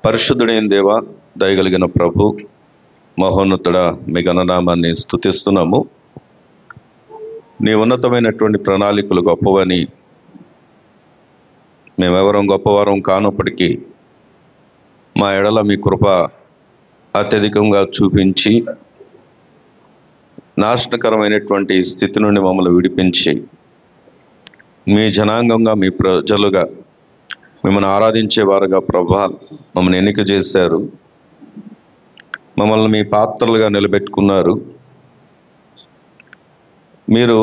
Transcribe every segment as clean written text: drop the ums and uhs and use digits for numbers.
పరిశుద్ధుడైన దేవ, దయగలిగిన ప్రభు, మహోన్నతుడ, మీ గణనామాన్ని స్తుతిస్తున్నాము. నీ ఉన్నతమైనటువంటి ప్రణాళికలు గొప్పవని, మేమెవరం గొప్పవారం కానప్పటికీ మా ఎడల మీ కృప అత్యధికంగా చూపించి నాశనకరమైనటువంటి స్థితి నుండి మమ్మల్ని విడిపించి మీ జనాంగంగా, మీ ప్రజలుగా మిమ్మల్ని ఆరాధించేవారుగా ప్రభా మమ్మల్ని ఎన్నిక చేశారు. మమ్మల్ని మీ పాత్రలుగా నిలబెట్టుకున్నారు. మీరు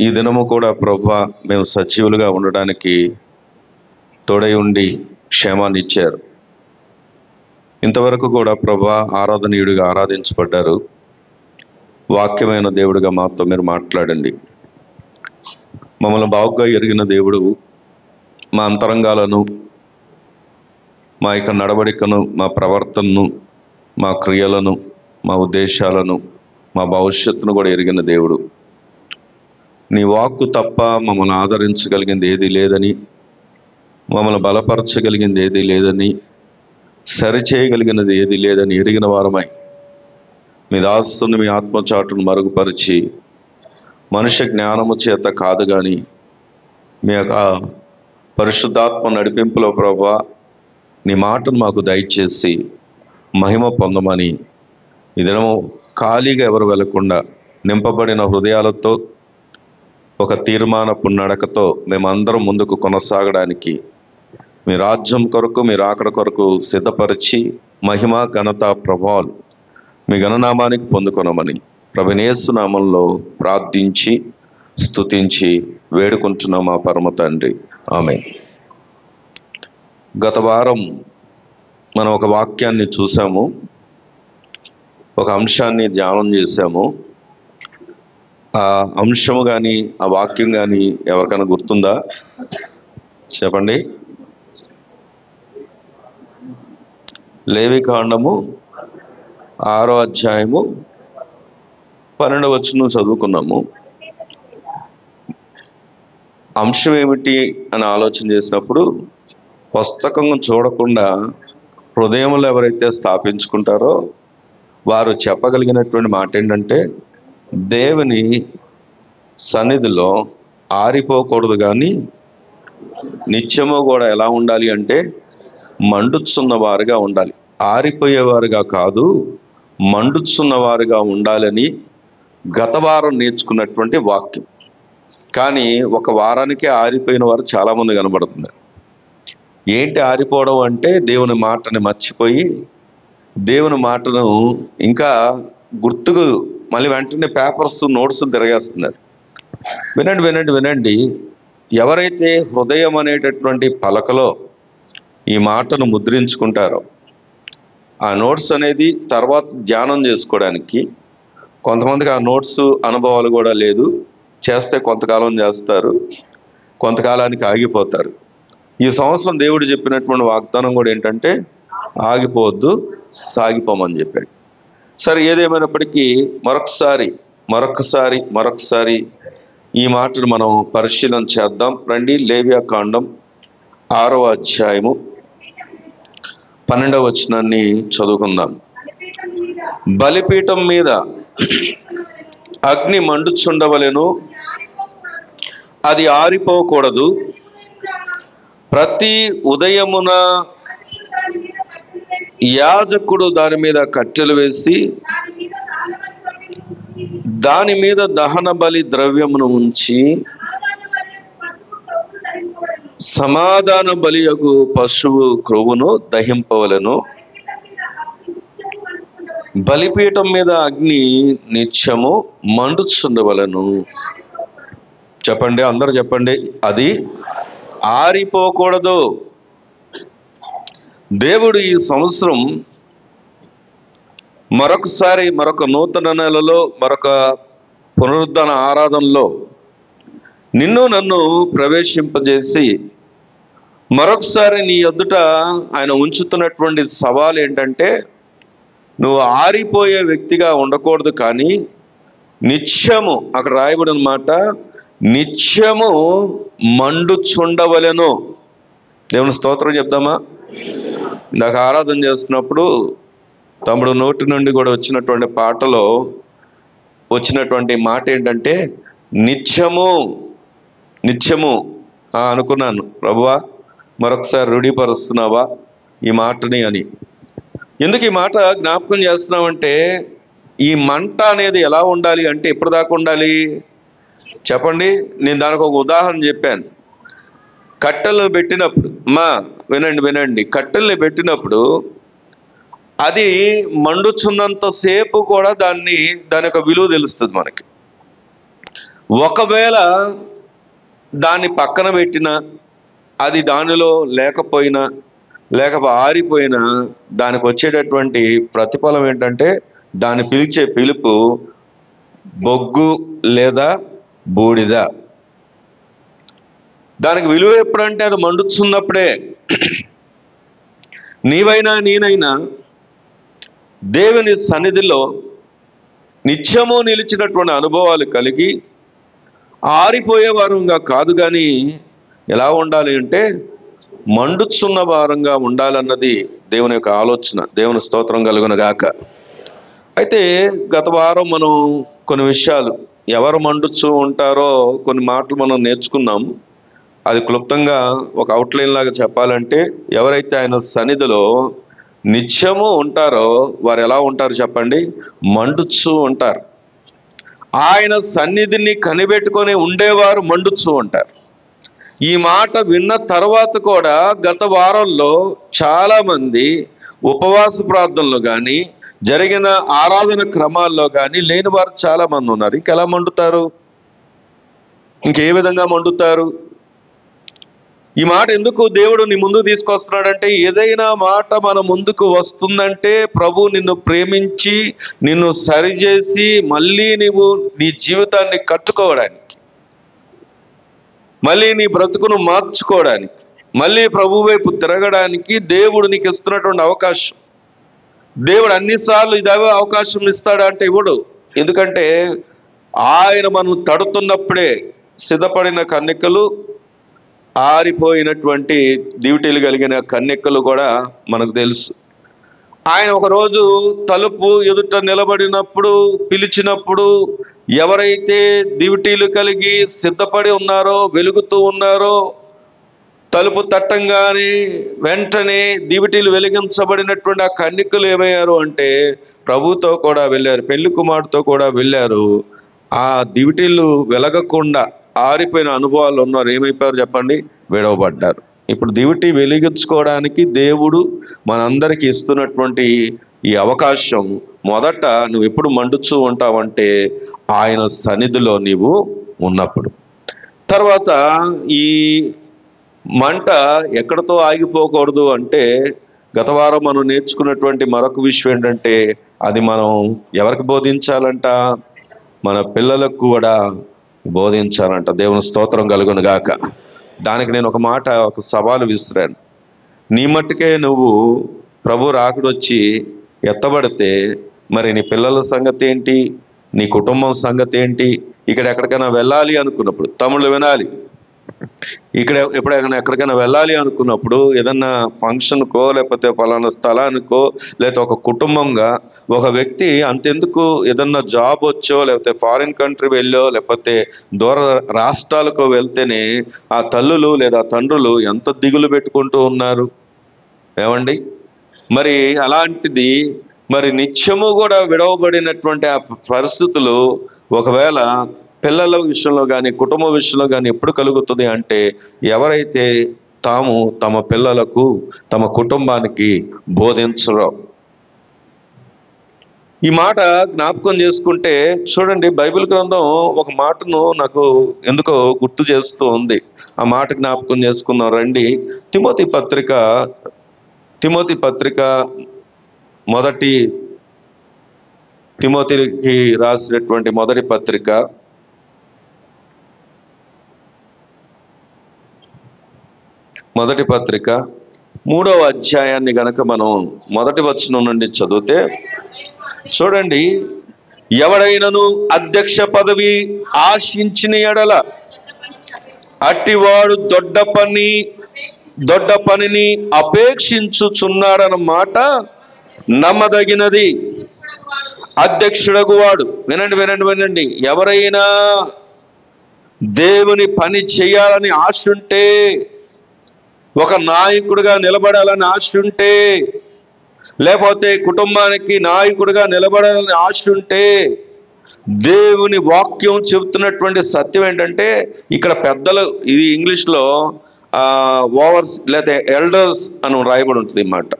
ఈ దినము కూడా ప్రభా మేము సజీవులుగా ఉండడానికి తోడై ఉండి క్షేమాన్ని ఇచ్చారు. ఇంతవరకు కూడా ప్రభా ఆరాధనీయుడిగా ఆరాధించబడ్డారు. వాక్యమైన దేవుడిగా మాతో మీరు మాట్లాడండి. మమ్మల్ని బాగుగా ఎరిగిన దేవుడు మా అంతరంగాలను, మా యొక్క నడవడికను, మా ప్రవర్తనను, మా క్రియలను, మా ఉద్దేశాలను, మా భవిష్యత్తును కూడా ఎరిగిన దేవుడు. నీ వాక్కు తప్ప మమ్మల్ని ఆదరించగలిగింది ఏదీ లేదని, మమ్మల్ని బలపరచగలిగింది ఏదీ లేదని, సరిచేయగలిగినది ఏదీ లేదని ఎరిగిన వారమై మీ దాసుని మీ ఆత్మచాటును మరుగుపరిచి మనుష్య జ్ఞానము చేత కాదు కానీ మీ యొక్క పరిశుద్ధాత్మ నడిపింపులో ప్రభా నీ మాటను మాకు దయచేసి మహిమ పొందమని, ఈ దినము ఖాళీగా ఎవరు వెళ్లకుండా నింపబడిన హృదయాలతో ఒక తీర్మానపు నడకతో మేమందరం ముందుకు కొనసాగడానికి మీ రాజ్యం కొరకు, మీ రాకడ కొరకు సిద్ధపరిచి మహిమ, ఘనత, ప్రభావాలు మీ గణనామానికి పొందుకొనమని ప్రభుయేసు నామములో ప్రార్థించి స్తుతించి వేడుకుంటున్నాం మా పరమ తండ్రి, ఆమేన్. గత వారం మనం ఒక వాక్యాన్ని చూసాము, ఒక అంశాన్ని ధ్యానం చేశాము. ఆ అంశము కానీ ఆ వాక్యం కానీ ఎవరికైనా గుర్తుందా? చెప్పండి. లేవికాండము 6వ అధ్యాయము 12వ వచనం చదువుకున్నాము. అంశం ఏమిటి అని ఆలోచన చేసినప్పుడు, పుస్తకం చూడకుండా హృదయంలో ఎవరైతే స్థాపించుకుంటారో వారు చెప్పగలిగినటువంటి మాట ఏంటంటే, దేవుని సన్నిధిలో ఆరిపోకూడదు కానీ నిత్యము కూడా ఎలా ఉండాలి అంటే మండుచున్న వారుగా ఉండాలి. ఆరిపోయేవారుగా కాదు, మండుచున్న వారుగా ఉండాలని గత వారం నేర్చుకున్నటువంటి వాక్యం. కానీ ఒక వారానికే ఆరిపోయిన వారు చాలామంది కనబడుతున్నారు. ఏంటి ఆరిపోవడం అంటే, దేవుని మాటని మర్చిపోయి దేవుని మాటను ఇంకా గుర్తుకు మళ్ళీ వెంటనే పేపర్స్, నోట్స్ తిరగేస్తున్నారు. వినండి వినండి వినండి. ఎవరైతే హృదయం అనేటటువంటి పలకలో ఈ మాటను ముద్రించుకుంటారో, ఆ నోట్స్ అనేది తర్వాత ధ్యానం చేసుకోవడానికి, కొంతమందికి ఆ నోట్స్ అనుభవాలు కూడా లేదు, చేస్తే కొంతకాలం చేస్తారు, కొంతకాలానికి ఆగిపోతారు. ఈ సంవత్సరం దేవుడు చెప్పినటువంటి వాగ్దానం కూడా ఏంటంటే, ఆగిపోవద్దు, సాగిపోమని చెప్పాడు. సరే, ఏదేమైనప్పటికీ మరొకసారి ఈ మాటను మనం పరిశీలన చేద్దాం. రండి, లేవియాకాండం 6వ అధ్యాయము 12వ వచనాన్ని చదువుకుందాం. బలిపీఠం మీద అగ్ని మండుచుండవలెను, అది ఆరిపోకూడదు. ప్రతి ఉదయమున యాజకుడు దాని మీద కట్టెలు వేసి దాని మీద దహన బలి ద్రవ్యమును ఉంచి సమాధాన బలియగు పశువు క్రొవ్వును దహింపవలెను. బలిపీఠం మీద అగ్ని నిత్యము మండుచుండవలెను. చెప్పండి, అందరూ చెప్పండి. అది ఆరిపోకూడదు. దేవుడు ఈ సంవత్సరం మరొక నూతన నెలలో, మరొక పునరుద్ధరణ ఆరాధనలో నిన్ను నన్ను ప్రవేశింపజేసి మరొకసారి నీ ఎదుట ఆయన ఉంచుతున్నటువంటి సవాల్ ఏంటంటే, నువ్వు ఆరిపోయే వ్యక్తిగా ఉండకూడదు, కానీ నిత్యము, అక్కడ రాయబడిన మాట, నిత్యము మండుచుండవలెను. దేవుని స్తోత్రం చెప్దామా? ఇందాక ఆరాధన చేస్తున్నప్పుడు తమ్ముడు నోటి నుండి కూడా వచ్చినటువంటి పాటలో వచ్చినటువంటి మాట ఏంటంటే నిత్యము నిత్యము అనుకున్నాను, ప్రభువా మరొకసారి రూఢీపరుస్తున్నావా ఈ మాటని అని. ఎందుకు ఈ మాట జ్ఞాపకం చేస్తున్నామంటే, ఈ మంట అనేది ఎలా ఉండాలి అంటే ఎప్పుడు దాకా ఉండాలి చెప్పండి? నేను దానికి ఒక ఉదాహరణ చెప్పాను. కట్టెలను పెట్టినప్పుడు వినండి, కట్టెల్ని పెట్టినప్పుడు అది మండుచున్నంతసేపు కూడా దాని యొక్క విలువ తెలుస్తుంది మనకి. ఒకవేళ దాన్ని పక్కన పెట్టినా, అది దానిలో లేకపోయినా, ఆరిపోయినా, దానికి వచ్చేటటువంటి ప్రతిఫలం ఏంటంటే దాన్ని పిలిచే పిలుపు బొగ్గు లేదా బూడిద. దానికి విలువ ఎప్పుడంటే అది మండుతున్నప్పుడే. నీవైనా నేనైనా దేవుని సన్నిధిలో నిత్యము నిలిచినటువంటి అనుభవాలు కలిగి ఆరిపోయే వారంగా కాదు, కానీ ఎలా ఉండాలి అంటే మండుచున్న వారంగా ఉండాలన్నది దేవుని యొక్క ఆలోచన. దేవుని స్తోత్రం కలుగును గాక. అయితే గత వారం మనం కొన్ని విషయాలు ఎవరు మండుచు ఉంటారో కొన్ని మాటలు మనం నేర్చుకున్నాం. అది క్లుప్తంగా ఒక అవుట్లైన్ లాగా చెప్పాలంటే, ఎవరైతే ఆయన సన్నిధిలో నిత్యము ఉంటారో వారు ఎలా ఉంటారు చెప్పండి? మండుచు ఉంటారు. ఆయన సన్నిధిని కనిపెట్టుకొని ఉండేవారు మండుచు ఉంటారు. ఈ మాట విన్న తర్వాత కూడా గత వారంలో చాలామంది ఉపవాస ప్రార్థనలు కానీ జరిగిన ఆరాధన క్రమాల్లో కానీ లేని వారు చాలామంది ఉన్నారు. ఇంకెలా మండుతారు? ఇంకే విధంగా మండుతారు? ఈ మాట ఎందుకు దేవుడు నీ ముందుకు తీసుకొస్తున్నాడంటే, ఏదైనా మాట మన ముందుకు వస్తుందంటే ప్రభు నిన్ను ప్రేమించి నిన్ను సరిచేసి మళ్ళీ నీవు నీ జీవితాన్ని కట్టుకోవడానికి, మళ్ళీ నీ బ్రతుకును మార్చుకోవడానికి, మళ్ళీ ప్రభు వైపు తిరగడానికి దేవుడు నీకు ఇస్తున్నటువంటి అవకాశం. దేవుడు అన్నిసార్లు ఇదే అవకాశం ఇస్తాడా అంటే ఇవ్వడు. ఎందుకంటే ఆయన మనం తడుతున్నప్పుడే సిద్ధపడిన కన్యకలు, ఆరిపోయినటువంటి డ్యూటీలు కలిగిన కన్యకలు కూడా మనకు తెలుసు. ఆయన ఒకరోజు తలుపు ఎదుట నిలబడినప్పుడు, పిలిచినప్పుడు ఎవరైతే డ్యూటీలు కలిగి సిద్ధపడి ఉన్నారో, వెలుగుతూ ఉన్నారో, తలుపు తట్టంగానే వెంటనే డ్యూటీలు వెలిగించబడినటువంటి ఆ కన్యకలు ఏమయ్యారు అంటే ప్రభుతో కూడా వెళ్ళారు, పెళ్లి కుమారుతో కూడా వెళ్ళారు. ఆ డ్యూటీలు వెలగకుండా ఆరిపోయిన అనుభవాలు ఉన్నారు ఏమైపోయారు చెప్పండి? విడవబడ్డారు. ఇప్పుడు డ్యూటీ వెలిగించుకోవడానికి దేవుడు మనందరికీ ఇస్తున్నటువంటి ఈ అవకాశం, మొదట నువ్వు ఎప్పుడు మండుచూ ఉంటావంటే ఆయన సన్నిధిలో నీవు ఉన్నప్పుడు. తర్వాత ఈ మంట ఎక్కడితో ఆగిపోకూడదు అంటే, గత వారం మనం నేర్చుకున్నటువంటి మరొక విషయం ఏంటంటే, అది మనం ఎవరికి బోధించాలంట? మన పిల్లలకు కూడా బోధించాలంట. దేవుని స్తోత్రం కలుగును గాక. దానికి నేను ఒక సవాలు విసిరాను. నీ మట్టుకే నువ్వు ప్రభు రాకుడొచ్చి ఎత్తబడితే మరి నీ పిల్లల సంగతి ఏంటి? నీ కుటుంబం సంగతి ఏంటి? ఇక్కడ ఎక్కడికైనా వెళ్ళాలి అనుకున్నప్పుడు, తమ్ముళ్ళు వినాలి, ఇక్కడ ఎక్కడికైనా వెళ్ళాలి అనుకున్నప్పుడు, ఏదన్నా ఫంక్షన్కో లేకపోతే పలానా స్థలానికో, లేకపోతే ఒక కుటుంబంగా ఒక వ్యక్తి అంతెందుకు ఏదన్నా జాబ్ వచ్చో లేకపోతే ఫారిన్ కంట్రీ వెళ్ళో లేకపోతే దూర రాష్ట్రాలకు వెళ్తేనే ఆ తల్లులు లేదా తండ్రులు ఎంత దిగులు పెట్టుకుంటూ ఉన్నారు ఏమండి? మరి అలాంటిది మరి నిత్యము కూడా విడవబడినటువంటి ఆ పరిస్థితులు ఒకవేళ పిల్లల విషయంలో కానీ కుటుంబ విషయంలో కానీ ఎప్పుడు కలుగుతుంది అంటే, ఎవరైతే తమ పిల్లలకు తమ కుటుంబానికి బోధించరో. ఈ మాట జ్ఞాపకం చేసుకుంటే చూడండి, బైబిల్ గ్రంథం ఒక మాటను నాకు ఎందుకో గుర్తు చేస్తూ ఉంది. ఆ మాట జ్ఞాపకం చేసుకుందాం రండి. తిమోతి పత్రిక మొదటి తిమోతికి రాసినటువంటి మొదటి పత్రిక 3వ అధ్యాయాన్ని గనక మనం మొదటి వచనం నుండి చదివితే చూడండి, ఎవడైనను అధ్యక్ష పదవి ఆశించిన ఎడల అట్టివాడు దొడ్డ పని దొడ్డ పనిని అపేక్షించుచున్నాడన్నమాట నమ్మదగినది. అధ్యక్షుడగు వాడు, వినండి వినండి వినండి, ఎవరైనా దేవుని పని చేయాలని ఆశ ఉంటే, ఒక నాయకుడిగా నిలబడాలని ఆశ ఉంటే, లేకపోతే కుటుంబానికి నాయకుడిగా నిలబడాలని ఆశ ఉంటే, దేవుని వాక్యం చెబుతున్నటువంటి సత్యం ఏంటంటే, ఇక్కడ పెద్దలు, ఇది ఇంగ్లీష్లో ఓవర్స్ లేదా ఎల్డర్స్ అని రాయబడి ఉంటుంది అన్నమాట.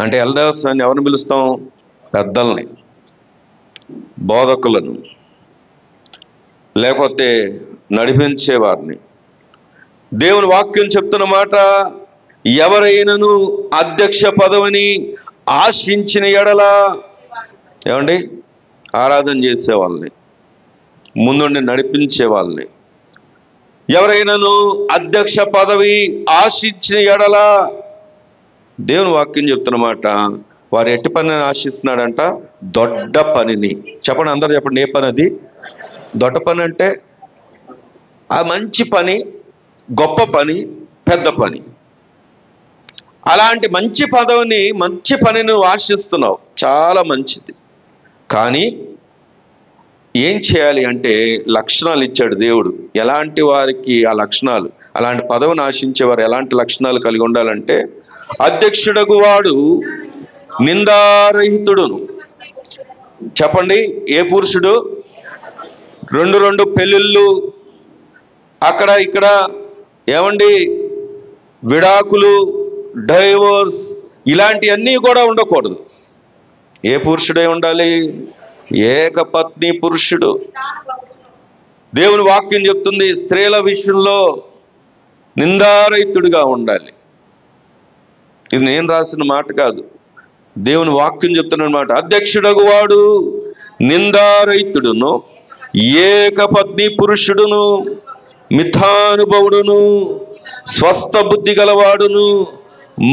అంటే ఎల్డర్స్ అని ఎవరిని పిలుస్తాం? పెద్దల్ని, బోధకులను, లేకపోతే నడిపించేవారిని. దేవుని వాక్యం చెప్తున్న మాట, ఎవరైనాను అధ్యక్ష పదవిని ఆశించిన ఎడల, ఏమండి, ఆరాధన చేసే వాళ్ళని, ముందుండి నడిపించే వాళ్ళని, ఎవరైనాను అధ్యక్ష పదవి ఆశించిన ఎడల, దేవుని వాక్యం చెప్తున్నమాట, వారు ఎట్టి పనిని ఆశిస్తున్నాడంట? దొడ్డ పనిని. చెప్పండి, అందరూ చెప్పండి, ఏ పని అది? దొడ్డ పని అంటే ఆ మంచి పని, గొప్ప పని, పెద్ద పని. అలాంటి మంచి పదవిని, మంచి పనిని నువ్వు ఆశిస్తున్నావు, చాలా మంచిది. కానీ ఏం చేయాలి అంటే లక్షణాలు ఇచ్చాడు దేవుడు. ఎలాంటి వారికి ఆ లక్షణాలు, అలాంటి పదవిని ఆశించేవారు ఎలాంటి లక్షణాలు కలిగి ఉండాలంటే, అధ్యక్షుడగు వాడు నిందారహితుడును. చెప్పండి, ఏ పురుషుడు? రెండు పెళ్ళిళ్ళు, అక్కడ ఇక్కడ, ఏమండి, విడాకులు, డైవోర్స్, ఇలాంటివన్నీ కూడా ఉండకూడదు. ఏ పురుషుడే ఉండాలి? ఏకపత్ని పురుషుడు. దేవుని వాక్యం చెప్తుంది, స్త్రీల విషయంలో నిందారహితుడిగా ఉండాలి. ఇది నేను రాసిన మాట కాదు, దేవుని వాక్యం చెప్తున్న మాట. అధ్యక్షుడగు వాడు నిందారహితుడును, ఏకపత్ని పురుషుడును, మిథానుభవుడును, స్వస్థ బుద్ధి గలవాడును,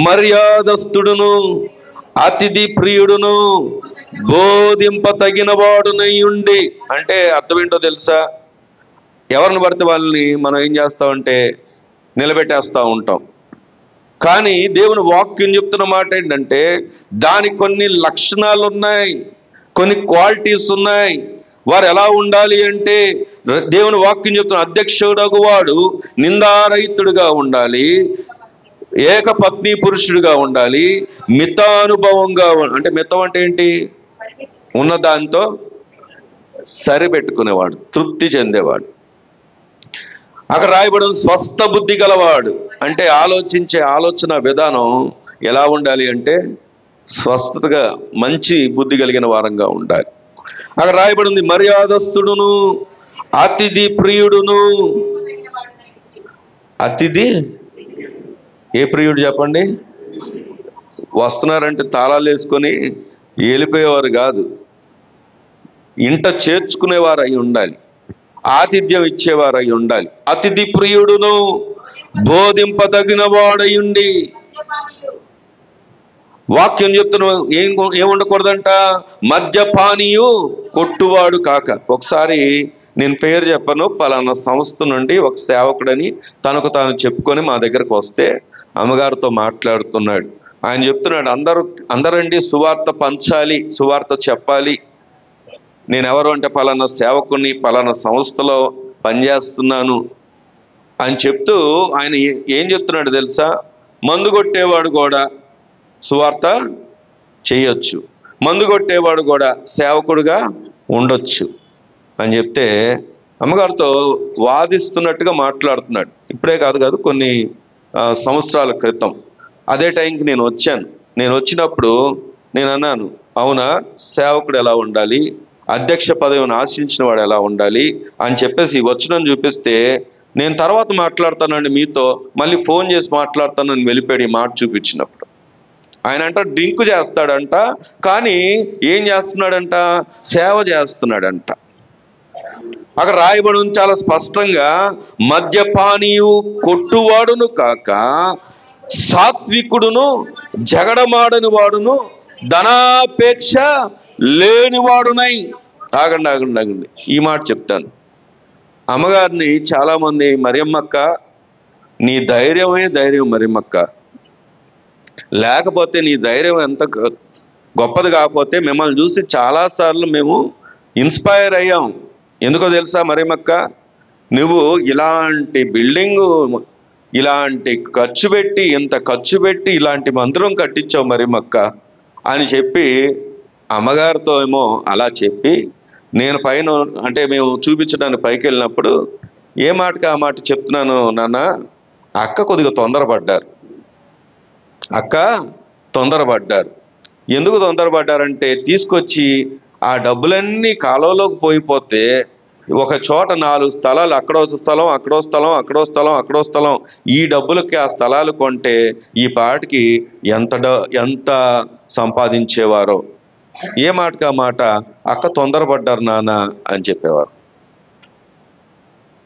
మర్యాదస్తుడును, అతిథి ప్రియుడును, బోధింప తగిన వాడునై ఉండి. అంటే అర్థం ఏంటో తెలుసా? ఎవరిని పడితే వాళ్ళని మనం ఏం చేస్తామంటే నిలబెట్టేస్తూ ఉంటాం. కానీ దేవుని వాక్యం చెప్తున్న మాట ఏంటంటే, దానికి కొన్ని లక్షణాలు ఉన్నాయి, కొన్ని క్వాలిటీస్ ఉన్నాయి. వారు ఎలా ఉండాలి అంటే, దేవుని వాక్యం చెప్తున్న అధ్యక్షుడగు వాడు నిందారహితుడిగా ఉండాలి, ఏకపత్ని పురుషుడిగా ఉండాలి, మితానుభవంగా, అంటే మితం అంటే ఏంటి? ఉన్న దాంతో సరిపెట్టుకునేవాడు, తృప్తి చెందేవాడు. అక్కడ రాయబడిన స్వస్థ బుద్ధి గలవాడు అంటే ఆలోచించే ఆలోచన విధానం ఎలా ఉండాలి అంటే స్వస్థతగా, మంచి బుద్ధి కలిగిన వారంగా ఉండాలి. అక్కడ రాయబడింది మర్యాదస్తుడును, అతిథి ప్రియుడును. అతిథి ఏ ప్రియుడు చెప్పండి? వస్తున్నారంటే తాళాలు వేసుకొని వెళ్ళిపోయేవారు కాదు, ఇంట చేర్చుకునేవారు అయి ఉండాలి, ఆతిథ్యం ఇచ్చేవారు అయి ఉండాలి. అతిథి ప్రియుడును, బోధింపదగిన వాడై ఉండి. వాక్యం చెప్తున్న ఏముండకూడదంట? మద్యపానీయు, కొట్టువాడు కాక. ఒకసారి నేను పేరు చెప్పను, పలానా సంస్థ నుండి ఒక సేవకుడని తనకు తాను చెప్పుకొని మా దగ్గరకు వస్తే అమ్మగారితో మాట్లాడుతున్నాడు. ఆయన చెప్తున్నాడు, అందరండి సువార్త పంచాలి, సువార్త చెప్పాలి. నేను ఎవరు అంటే పలానా సేవకుని, పలానా సంస్థలో పనిచేస్తున్నాను అని చెప్తూ ఆయన ఏం చెప్తున్నాడు తెలుసా? మందు కొట్టేవాడు కూడా సువార్త చేయొచ్చు, మందు కొట్టేవాడు కూడా సేవకుడుగా ఉండొచ్చు అని చెప్తే అమ్మగారితో వాదిస్తున్నట్టుగా మాట్లాడుతున్నాడు. ఇప్పుడే కాదు కొన్ని సంవత్సరాల క్రితం అదే టైంకి నేను వచ్చాను. నేను వచ్చినప్పుడు నేను అన్నాను, అవునా, సేవకుడు ఎలా ఉండాలి, అధ్యక్ష పదవిని ఆశించిన వాడు ఎలా ఉండాలి అని చెప్పేసి వచనం చూపిస్తే, నేను తర్వాత మాట్లాడతానండి మీతో, మళ్ళీ ఫోన్ చేసి మాట్లాడతానని వెళ్ళిపోయాడు ఈ మాట చూపించినప్పుడు. ఆయన అంట డ్రింక్ చేస్తాడంట, కానీ ఏం చేస్తున్నాడంట? సేవ చేస్తున్నాడంట. అక్కడ రాయబడి చాలా స్పష్టంగా, మద్యపానీయు, కొట్టువాడును కాక సాత్వికుడును, జగడమాడని వాడును, ధనాపేక్ష లేనివాడునై. ఆగండి, ఈ మాట చెప్తాను. అమ్మగారిని చాలామంది మరియమ్మక్క నీ ధైర్యమే ధైర్యం మరియమ్మక్క. లేకపోతే నీ ధైర్యం ఎంత గొప్పది కాకపోతే మిమ్మల్ని చూసి చాలాసార్లు మేము ఇన్స్పైర్ అయ్యాం. ఎందుకో తెలుసా మరియమ్మక్క, నువ్వు ఇలాంటి బిల్డింగు, ఇలాంటి ఇంత ఖర్చు పెట్టి ఇలాంటి మందిరం కట్టించావు మరియమ్మక్క అని చెప్పి అమ్మగారితో ఏమో అలా చెప్పి, నేను పైన అంటే మేము చూపించడానికి పైకి వెళ్ళినప్పుడు ఏ మాటకి ఆ మాట చెప్తున్నాను, నాన్న అక్క కొద్దిగా తొందరపడ్డారు, అక్క తొందరపడ్డారు. ఎందుకు తొందరపడ్డారంటే తీసుకొచ్చి ఆ డబ్బులన్నీ కాలువలోకి పోయిపోతే ఒక చోట 4 స్థలాలు, అక్కడో స్థలం, అక్కడో స్థలం, అక్కడో స్థలం, అక్కడో స్థలం, ఈ డబ్బులకి ఆ స్థలాలు కొంటే ఈ పాటికి ఎంత సంపాదించేవారో. ఏ మాటకి ఆ మాట, అక్క తొందరపడ్డారు నాన్న అని చెప్పేవారు.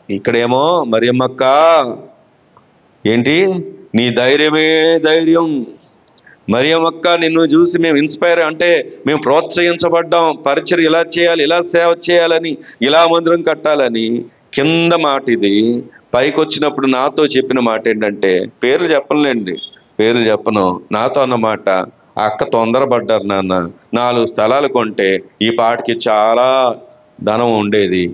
ఇక్కడేమో మరియమ్మక్క ఏంటి, నీ ధైర్యమే ధైర్యం. మరియమ్మక్క నిన్ను చూసి మేము ఇన్స్పైర్ అంటే మేము ప్రోత్సహించబడ్డాం, పరిచర్య ఇలా చేయాలి, ఇలా సేవ చేయాలని, ఇలా మందిరం కట్టాలని. కింద మాట ఇది, పైకి వచ్చినప్పుడు నాతో చెప్పిన మాట ఏంటంటే, పేర్లు చెప్పనులేండి, పేర్లు చెప్పను, నాతో అన్నమాట, అక్క తొందరపడ్డారు నాన్న, 4 స్థలాలు కొంటే ఈ పాటికి చాలా ధనం ఉండేది,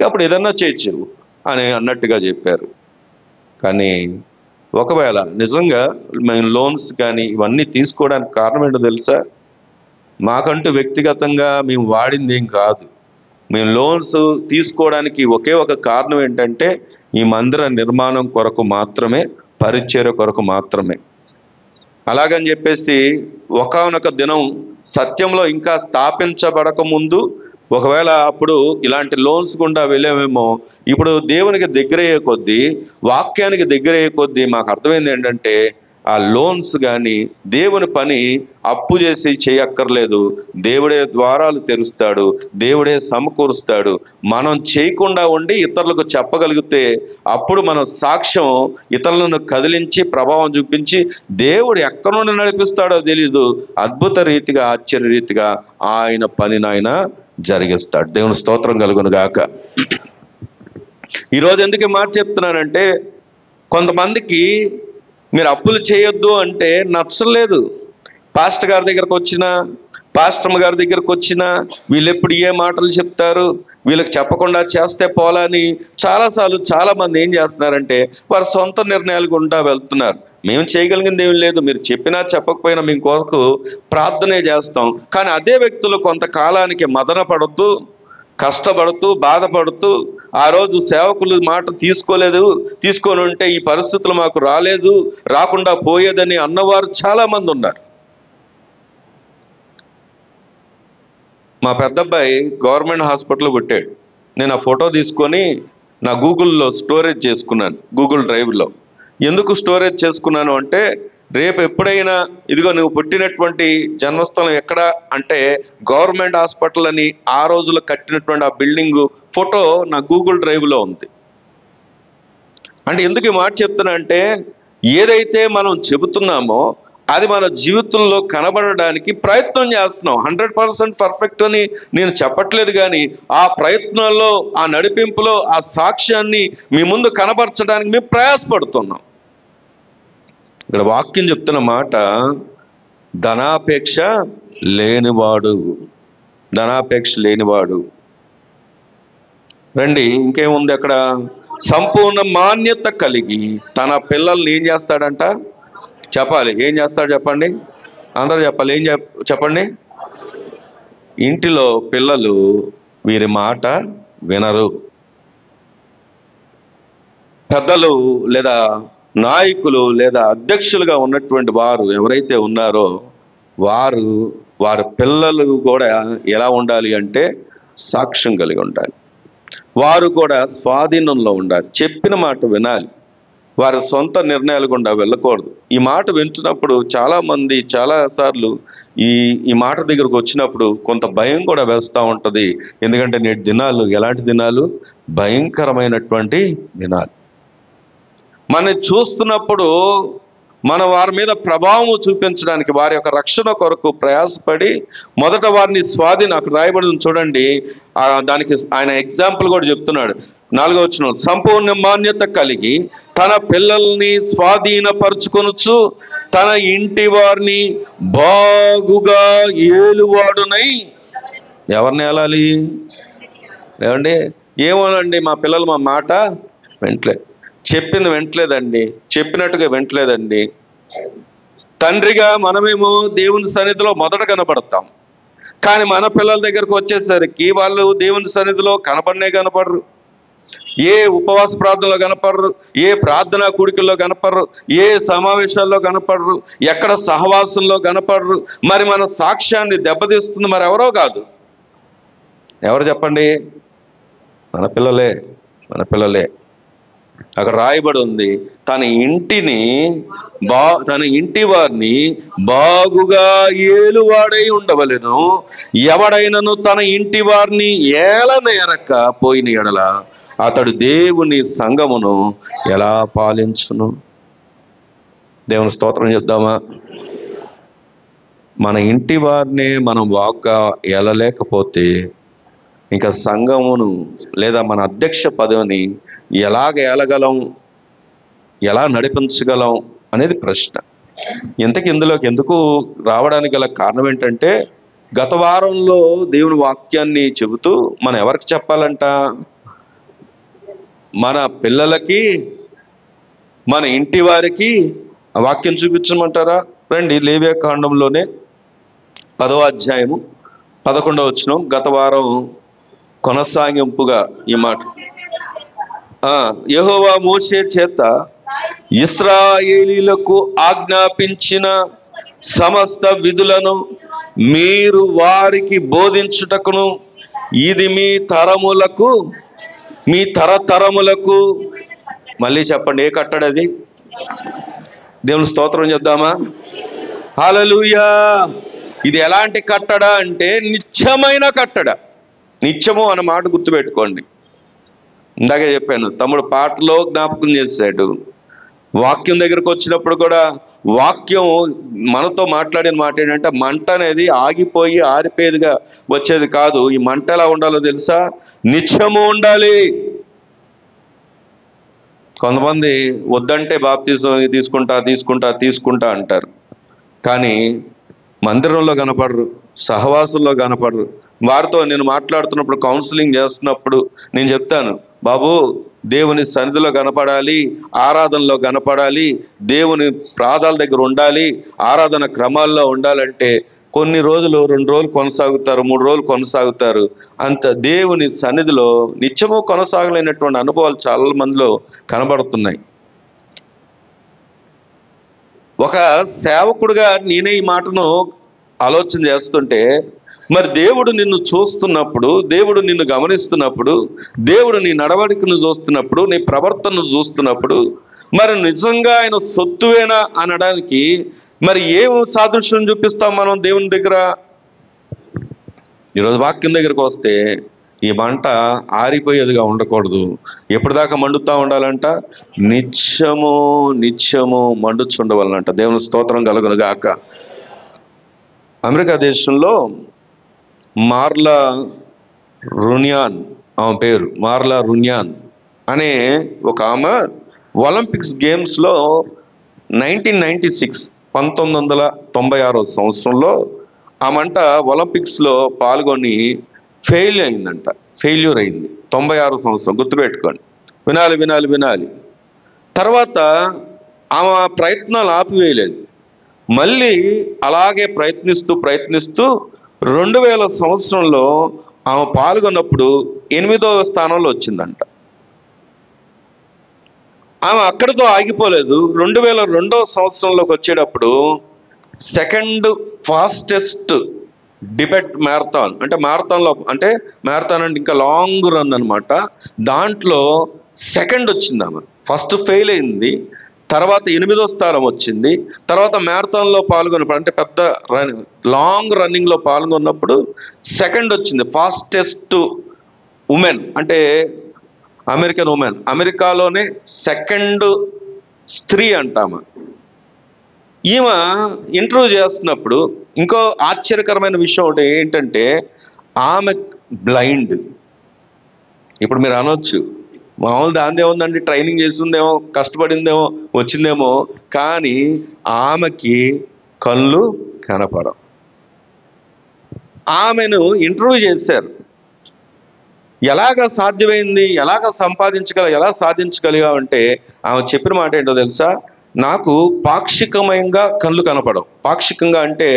అప్పుడు ఏదన్నా చేయొచ్చు అని అన్నట్టుగా చెప్పారు. కానీ ఒకవేళ నిజంగా మేము లోన్స్ కానీ ఇవన్నీ తీసుకోవడానికి కారణం ఏంటో తెలుసా? మాకంటూ వ్యక్తిగతంగా మేము వాడింది ఏం కాదు. మేము లోన్స్ తీసుకోవడానికి ఒకే ఒక కారణం ఏంటంటే ఈ మందిర నిర్మాణం కొరకు మాత్రమే, పరిచర్య కొరకు మాత్రమే. అలాగని చెప్పేసి ఒకానొక దినం సత్యంలో ఇంకా స్థాపించబడక ముందు ఒకవేళ అప్పుడు ఇలాంటి లోన్స్ గుండా వెళ్ళామేమో, ఇప్పుడు దేవునికి దగ్గరయ్యే కొద్దీ, వాక్యానికి దగ్గరయ్యే కొద్దీ మాకు అర్థమైంది ఏంటంటే ఆ లోన్స్ కానీ దేవుని పని అప్పు చేసి చేయక్కర్లేదు. దేవుడే ద్వారాలు తెరుస్తాడు, దేవుడే సమకూరుస్తాడు. మనం చేయకుండా ఉండి ఇతరులకు చెప్పగలిగితే అప్పుడు మన సాక్ష్యం ఇతరులను కదిలించి ప్రభావం చూపించి దేవుడు ఎక్కడి నుండి నడిపిస్తాడో తెలీదు, అద్భుత రీతిగా ఆశ్చర్య రీతిగా ఆయన పనిని ఆయన జరిగిస్తాడు. దేవుని స్తోత్రం కలుగును గాక. ఈరోజు ఎందుకు మాట చెప్తున్నానంటే, కొంతమందికి మీరు అప్పులు చేయొద్దు అంటే నచ్చలేదు. పాస్టర్ గారి దగ్గరకు వచ్చినా, పాస్టర్మ గారి దగ్గరకు వచ్చినా వీళ్ళు ఎప్పుడు ఏ మాటలు చెప్తారు, వీళ్ళకి చెప్పకుండా చేస్తే పోలని చాలాసార్లు చాలామంది ఏం చేస్తున్నారంటే వారి సొంత నిర్ణయాలు గుండా వెళ్తున్నారు. మేము చేయగలిగింది ఏం లేదు, మీరు చెప్పినా చెప్పకపోయినా మీ కొరకు ప్రార్థనే చేస్తాం. కానీ అదే వ్యక్తులు కొంతకాలానికి మదన పడుతూ, కష్టపడుతూ, బాధపడుతూ, ఆ రోజు సేవకులు మాట తీసుకొని ఉంటే ఈ పరిస్థితులు మాకు రాకుండా పోయేదని అన్నవారు చాలామంది ఉన్నారు. మా పెద్దబ్బాయి గవర్నమెంట్ హాస్పిటల్ పుట్టాడు. నేను ఆ ఫోటో తీసుకొని నా గూగుల్లో స్టోరేజ్ చేసుకున్నాను, గూగుల్ డ్రైవ్లో. ఎందుకు స్టోరేజ్ చేసుకున్నాను అంటే, రేపు ఎప్పుడైనా ఇదిగో నువ్వు పుట్టినటువంటి జన్మస్థలం ఎక్కడ అంటే గవర్నమెంట్ హాస్పిటల్ అని ఆ రోజులో కట్టినటువంటి ఆ బిల్డింగ్ ఫోటో నా గూగుల్ డ్రైవ్లో ఉంది. అంటే ఎందుకు ఈ మాట చెప్తున్నా అంటే, ఏదైతే మనం చెబుతున్నామో అది మన జీవితంలో కనబడడానికి ప్రయత్నం చేస్తున్నాం. 100% పర్ఫెక్ట్ అని నేను చెప్పట్లేదు, కానీ ఆ ప్రయత్నంలో, ఆ నడిపింపులో, ఆ సాక్ష్యాన్ని మీ ముందు కనబరచడానికి మేము ప్రయాసపడుతున్నాం. ఇక్కడ వాక్యం చెప్తున్న మాట, ధనాపేక్ష లేనివాడు, ధనాపేక్ష లేనివాడు. రండి, ఇంకేముంది అక్కడ, సంపూర్ణ మాన్యత కలిగి తన పిల్లల్ని ఏం చేస్తాడంట చెప్పాలి. ఏం చేస్తాడు చెప్పండి, అందరూ చెప్పాలి. చెప్పండి. ఇంటిలో పిల్లలు వీరి మాట వినరు. పెద్దలు లేదా నాయకులు లేదా అధ్యక్షులుగా ఉన్నటువంటి వారు ఎవరైతే ఉన్నారో వారి పిల్లలు కూడా ఎలా ఉండాలి అంటే సాక్ష్యం కలిగి ఉండాలి. వారు కూడా స్వాధీనంలో ఉండాలి, చెప్పిన మాట వినాలి, వారి సొంత నిర్ణయాలు గుండా వెళ్ళకూడదు. ఈ మాట వింటున్నప్పుడు చాలామంది చాలాసార్లు ఈ మాట దగ్గరకు వచ్చినప్పుడు కొంత భయం కూడా వేస్తూ ఉంటుంది. ఎందుకంటే నేటి దినాలు ఎలాంటి దినాలు, భయంకరమైనటువంటి దినాలు. మనం చూస్తున్నప్పుడు మన వారి మీద ప్రభావం చూపించడానికి వారి యొక్క రక్షణ కొరకు ప్రయాసపడి మొదట వారిని అక్కడ రాయబడింది చూడండి. దానికి ఆయన ఎగ్జాంపుల్ కూడా చెప్తున్నాడు. 4వ వచనం, సంపూర్ణ మాన్యత కలిగి తన పిల్లల్ని స్వాధీనపరుచుకొనుచు తన ఇంటి వారిని బాగుగా ఏలువాడునై. ఎవరిని ఏలాలి? ఏమండి, ఏమోనండి మా పిల్లలు మా మాట వింటలేదు, చెప్పింది వింటలేదండి, చెప్పినట్టుగా వింటలేదండి. తండ్రిగా మనమేమో దేవుని సన్నిధిలో మొదట కనపడతాం, కానీ మన పిల్లల దగ్గరకు వచ్చేసరికి వాళ్ళు దేవుని సన్నిధిలో కనపడరు. ఏ ఉపవాస ప్రార్థనలో కనపడరు, ఏ ప్రార్థనా కూడికల్లో కనపడరు, ఏ సమావేశాల్లో కనపడరు, ఎక్కడ సహవాసంలో కనపడరు. మరి మన సాక్ష్యాన్ని దెబ్బతీస్తుంది మరి ఎవరో కాదు. ఎవరు చెప్పండి? మన పిల్లలే. అక్కడ రాయబడి ఉంది, తన ఇంటి వారిని బాగుగా ఏలువాడై ఉండవలెను. ఎవడైనను తన ఇంటి వారిని ఏలనేరక పోయిన ఎడల అతడు దేవుని సంఘమును ఎలా పాలించును? దేవుని స్తోత్రం చెప్దామా? మన ఇంటి వారిని మనం బాగా ఏలలేకపోతే ఇంకా సంఘమును లేదా మన అధ్యక్ష పదవిని ఎలాగ ఏలగలం, ఎలా నడిపించగలం అనేది ప్రశ్న. ఇందులోకి ఎందుకు రావడానికి గల కారణం ఏంటంటే, గత వారంలో దేవుని వాక్యాన్ని చెబుతూ మనం ఎవరికి చెప్పాలంట? మన పిల్లలకి, మన ఇంటి వారికి ఆ వాక్యం చూపించమంటారా? రండి, లేవియా కాండంలోనే 10వ అధ్యాయము 11వ వచనం. గత వారం కొనసాగింపుగా ఈ మాట, యెహోవా మోషే చేత ఇశ్రాయేలీయులకు ఆజ్ఞాపించిన సమస్త విధులను మీరు వారికి బోధించుటకును ఇది మీ తరతరములకు. మళ్ళీ చెప్పండి, ఏ కట్టడది? దేవుని స్తోత్రం చెప్దామా? హల్లెలూయా. ఇది ఎలాంటి కట్టడ అంటే నిత్యమైన కట్టడ. నిత్యము అన్న మాట గుర్తుపెట్టుకోండి. ఇందాకే చెప్పాను, తమ్ముడు పాటలో జ్ఞాపకం చేశాడు. వాక్యం దగ్గరకు వచ్చినప్పుడు కూడా వాక్యం మనతో మాట్లాడిన మాట ఏంటంటే, మంట అనేది ఆగిపోయి ఆరిపోయేదిగా వచ్చేది కాదు. ఈ మంట ఎలా ఉండాలో తెలుసా? నిత్యము ఉండాలి. కొంతమంది వద్దంటే బాప్తిజం తీసుకుంటా అంటారు, కానీ మందిరంలో కనపడరు, సహవాసంలో కనపడరు. వారితో నేను మాట్లాడుతున్నప్పుడు, కౌన్సిలింగ్ చేస్తున్నప్పుడు నేను చెప్తాను, బాబు దేవుని సన్నిధిలో కనపడాలి, ఆరాధనలో కనపడాలి, దేవుని ప్రాదాల దగ్గర ఉండాలి, ఆరాధన క్రమాల్లో ఉండాలంటే కొన్ని రోజులు, 2 రోజులు కొనసాగుతారు, 3 రోజులు కొనసాగుతారు. అంత దేవుని సన్నిధిలో నిత్యము కొనసాగలేనటువంటి అనుభవాలు చాలా మందిలో కనబడుతున్నాయి. ఒక సేవకుడుగా నేనే ఈ మాటను ఆలోచన చేస్తుంటే, మరి దేవుడు నిన్ను చూస్తున్నప్పుడు, దేవుడు నిన్ను గమనిస్తున్నప్పుడు, దేవుడు నీ నడవడికను చూస్తున్నప్పుడు, నీ ప్రవర్తనను చూస్తున్నప్పుడు, మరి నిజంగా ఆయన సొత్తువేనా అనడానికి మరి ఏం సాదృశ్యం చూపిస్తాం మనం దేవుని దగ్గర? ఈరోజు వాక్యం దగ్గరకు వస్తే ఈ మంట ఆరిపోయేదిగా ఉండకూడదు. ఎప్పటిదాకా మండుతూ ఉండాలంట? నిత్యము మండుచుండవాలంట. దేవుని స్తోత్రం కలుగును గాక. అమెరికా దేశంలో మార్లా రున్యాన్, ఆమె పేరు మార్లా రున్యాన్ అనే ఒక ఆమె ఒలింపిక్స్ గేమ్స్లో 1996 సంవత్సరంలో ఆమంట ఒలింపిక్స్లో పాల్గొని ఫెయిల్యూర్ అయింది. 96 సంవత్సరం, గుర్తుపెట్టుకోండి. వినాలి. తర్వాత ఆమె ప్రయత్నాలు ఆపివేయలేదు. మళ్ళీ అలాగే ప్రయత్నిస్తూ 2000 సంవత్సరంలో ఆమె పాల్గొన్నప్పుడు 8వ స్థానంలో వచ్చిందంట. ఆమె అక్కడితో ఆగిపోలేదు. 2002వ సంవత్సరంలోకి వచ్చేటప్పుడు సెకండ్ ఫాస్టెస్ట్ డిబేట్ మ్యారథాన్, అంటే మ్యారథాన్లో, అంటే మ్యారథాన్ అంటే ఇంకా లాంగ్ రన్ అనమాట, దాంట్లో సెకండ్ వచ్చింది ఆమె. ఫస్ట్ ఫెయిల్ అయింది, తర్వాత 8వ స్థానం వచ్చింది. తర్వాత మ్యారథాన్లో పాల్గొన్నప్పుడు, అంటే పెద్ద లాంగ్ రన్నింగ్లో పాల్గొన్నప్పుడు సెకండ్ వచ్చింది. ఫాస్టెస్ట్ ఉమెన్, అంటే అమెరికన్ ఉమెన్, అమెరికాలోనే సెకండ్ స్త్రీ అంటామా. ఈమె ఇంటర్వ్యూ చేస్తున్నప్పుడు ఇంకో ఆశ్చర్యకరమైన విషయం ఒకటి ఏంటంటే, ఆమె బ్లైండ్. ఇప్పుడు మీరు అనొచ్చు, మామూలు దాందే ఉందండి, ట్రైనింగ్ చేసిందేమో, కష్టపడిందేమో, వచ్చిందేమో. కానీ ఆమెకి కళ్ళు కనపడవు. ఆమెను ఇంటర్వ్యూ చేశారు. ఎలాగ సాధ్యమైంది, ఎలా సాధించగలిగా అంటే ఆమె చెప్పిన మాట ఏంటో తెలుసా? నాకు పాక్షికమంగా కళ్ళు కనపడవు. పాక్షికంగా అంటే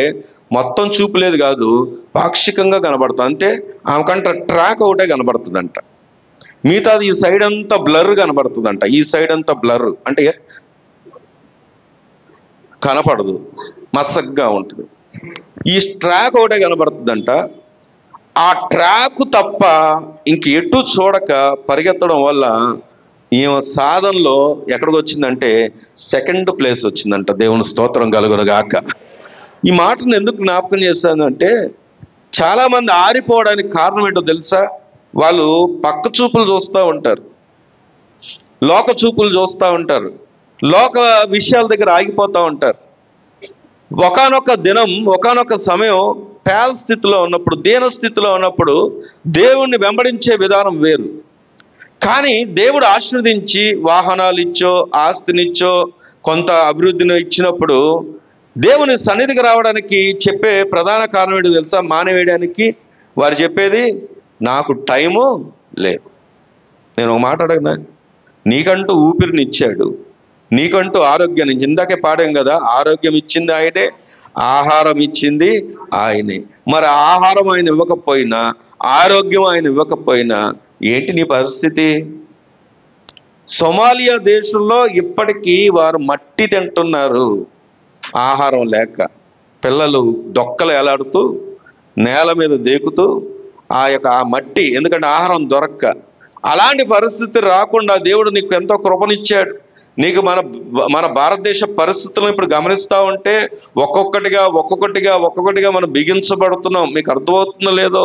మొత్తం చూపు లేదు కాదు, పాక్షికంగా కనబడుతుంది. అంటే ఆమెకంట ట్రాక్ ఒకటే కనబడుతుందంట, మిగతాది ఈ సైడ్ అంతా బ్లర్ కనబడుతుందంట. ఈ సైడ్ అంతా బ్లర్ అంటే కనపడదు, మసగ్గా ఉంటుంది. ఈ ట్రాక్ ఒకటే కనబడుతుందంట. ఆ ట్రాక్ తప్ప ఇంక ఎటు చూడక పరిగెత్తడం వల్ల ఈమె సాధనలో ఎక్కడికి వచ్చిందంటే సెకండ్ ప్లేస్ వచ్చిందంట. దేవుని స్తోత్రం కలుగును గాక. ఈ మాటను ఎందుకు జ్ఞాపకం చేశానంటే, చాలామంది ఆరిపోవడానికి కారణం ఏంటో తెలుసా? వాళ్ళు పక్క చూపులు చూస్తూ ఉంటారు, లోక చూపులు చూస్తూ ఉంటారు, లోక విషయాల దగ్గర ఆగిపోతూ ఉంటారు. ఒకానొక దినం, ఒకానొక సమయం పేద స్థితిలో ఉన్నప్పుడు, దీన స్థితిలో ఉన్నప్పుడు దేవుణ్ణి వెంబడించే విధానం వేరు. కానీ దేవుడు ఆశీర్వదించి వాహనాలు ఇచ్చో, ఆస్తినిచ్చో, కొంత అభివృద్ధిని ఇచ్చినప్పుడు దేవుని సన్నిధికి రావడానికి చెప్పే ప్రధాన కారణం ఏంటో తెలుసా? మానేవేయడానికి వారు చెప్పేది, నాకు టైము లేదు. నేను ఒక మాట అడగనా? నీకంటూ ఊపిరినిచ్చాడు, నీకంటూ ఆరోగ్యాన్ని, ఇందాకే పాడాం కదా, ఆరోగ్యం ఇచ్చింది ఆయనే, ఆహారం ఇచ్చింది ఆయనే. మరి ఆహారం ఆయన ఇవ్వకపోయినా, ఆరోగ్యం ఆయన ఇవ్వకపోయినా ఏంటి నీ పరిస్థితి? సొమాలియా దేశంలో ఇప్పటికీ వారు మట్టి తింటున్నారు ఆహారం లేక. పిల్లలు డొక్కలు ఎలాడుతూ నేల మీద దేకుతూ ఆ మట్టి, ఎందుకంటే ఆహారం దొరక్క. అలాంటి పరిస్థితి రాకుండా దేవుడు నీకు ఎంతో కృపనిచ్చాడు. నీకు మన భారతదేశ పరిస్థితులను ఇప్పుడు గమనిస్తూ ఉంటే ఒక్కొక్కటిగా మనం బిగించబడుతున్నాం. మీకు అర్థమవుతుందో లేదో?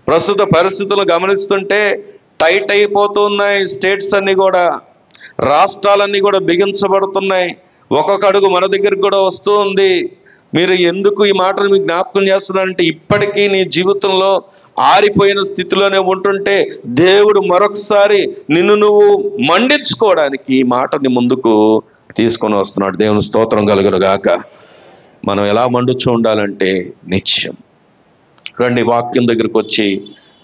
ప్రస్తుత పరిస్థితులను గమనిస్తుంటే టైట్ అయిపోతున్నాయి స్టేట్స్ అన్నీ కూడా, రాష్ట్రాలన్నీ కూడా బిగించబడుతున్నాయి. ఒక్కొక్క అడుగు మన దగ్గరికి కూడా వస్తూ ఉంది. మీరు ఎందుకు ఈ మాటను మీకు జ్ఞాపకం చేస్తున్నారంటే, ఇప్పటికీ నీ జీవితంలో ఆరిపోయిన స్థితిలోనే ఉంటుంటే దేవుడు మరొకసారి నిన్ను నువ్వు మండించుకోవడానికి ఈ మాటని ముందుకు తీసుకొని వస్తున్నాడు. దేవుని స్తోత్రం కలుగును గాక. మనం ఎలా మండుచూ ఉండాలంటే నిత్యం. రండి వాక్యం దగ్గరికి వచ్చి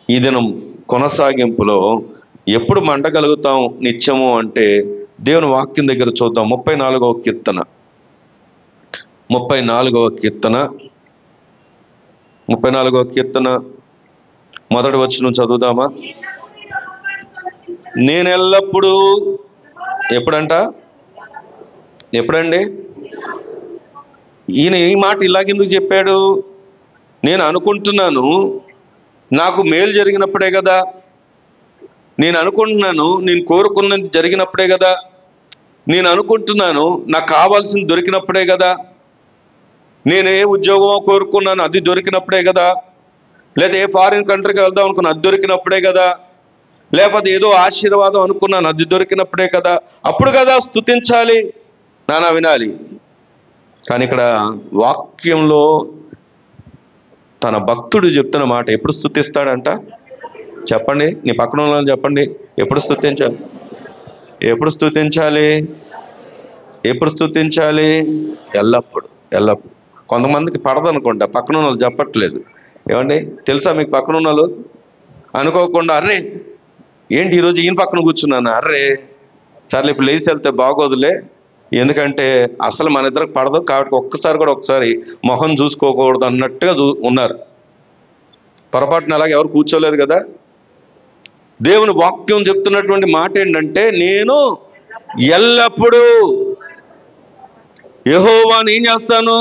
ఈ దినం కొనసాగింపులో ఎప్పుడు మండగలుగుతాం నిత్యము అంటే దేవుని వాక్యం దగ్గర చూద్దాం. 34వ కీర్తన 34వ కీర్తన మొదటి వచనం చదువుదామా? నేను ఎల్లప్పుడూ, ఎప్పుడండి ఈయన ఈ మాట ఇలాగెందుకు చెప్పాడు? నేను అనుకుంటున్నాను నాకు మేలు జరిగినప్పుడే కదా, నేను అనుకుంటున్నాను నేను కోరుకున్నది జరిగినప్పుడే కదా, నేను అనుకుంటున్నాను నాకు కావాల్సింది దొరికినప్పుడే కదా, నేను ఏ ఉద్యోగమో కోరుకున్నాను అది దొరికినప్పుడే కదా, లేదా ఏ ఫారిన్ కంట్రీకి వెళ్దాం అనుకున్నాను అది దొరికినప్పుడే కదా, లేకపోతే ఏదో ఆశీర్వాదం అనుకున్నాను అది దొరికినప్పుడే కదా, అప్పుడు కదా స్తుతించాలి, నానా వినాలి. కానీ ఇక్కడ వాక్యంలో తన భక్తుడు చెప్తున్న మాట ఎప్పుడు స్తుతిస్తాడంట? చెప్పండి, నీ పక్కన వాళ్ళని చెప్పండి, ఎప్పుడు స్తుతించాలి? ఎప్పుడు స్తుతించాలి? ఎల్లప్పుడు. కొంతమందికి పడదనుకుంటా, పక్కన వాళ్ళు చెప్పట్లేదు. ఏమండి తెలుసా మీకు? పక్కన వాళ్ళు అనుకోకుండా, అర్రే ఏంటి ఈరోజు ఈయన పక్కన కూర్చున్నాను, అర్రే సర్లే ఇప్పుడు లేచి వెళ్తే బాగోదులే, ఎందుకంటే అసలు మన ఇద్దరికి పడదు కాబట్టి ఒకసారి మొహం చూసుకోకూడదు అన్నట్టుగా ఉన్నారు. పొరపాటున అలాగే ఎవరు కూర్చోలేదు కదా. దేవుని వాక్యం చెప్తున్నటువంటి మాట ఏంటంటే, నేను ఎల్లప్పుడూ యెహోవాను ఏం చేస్తాను?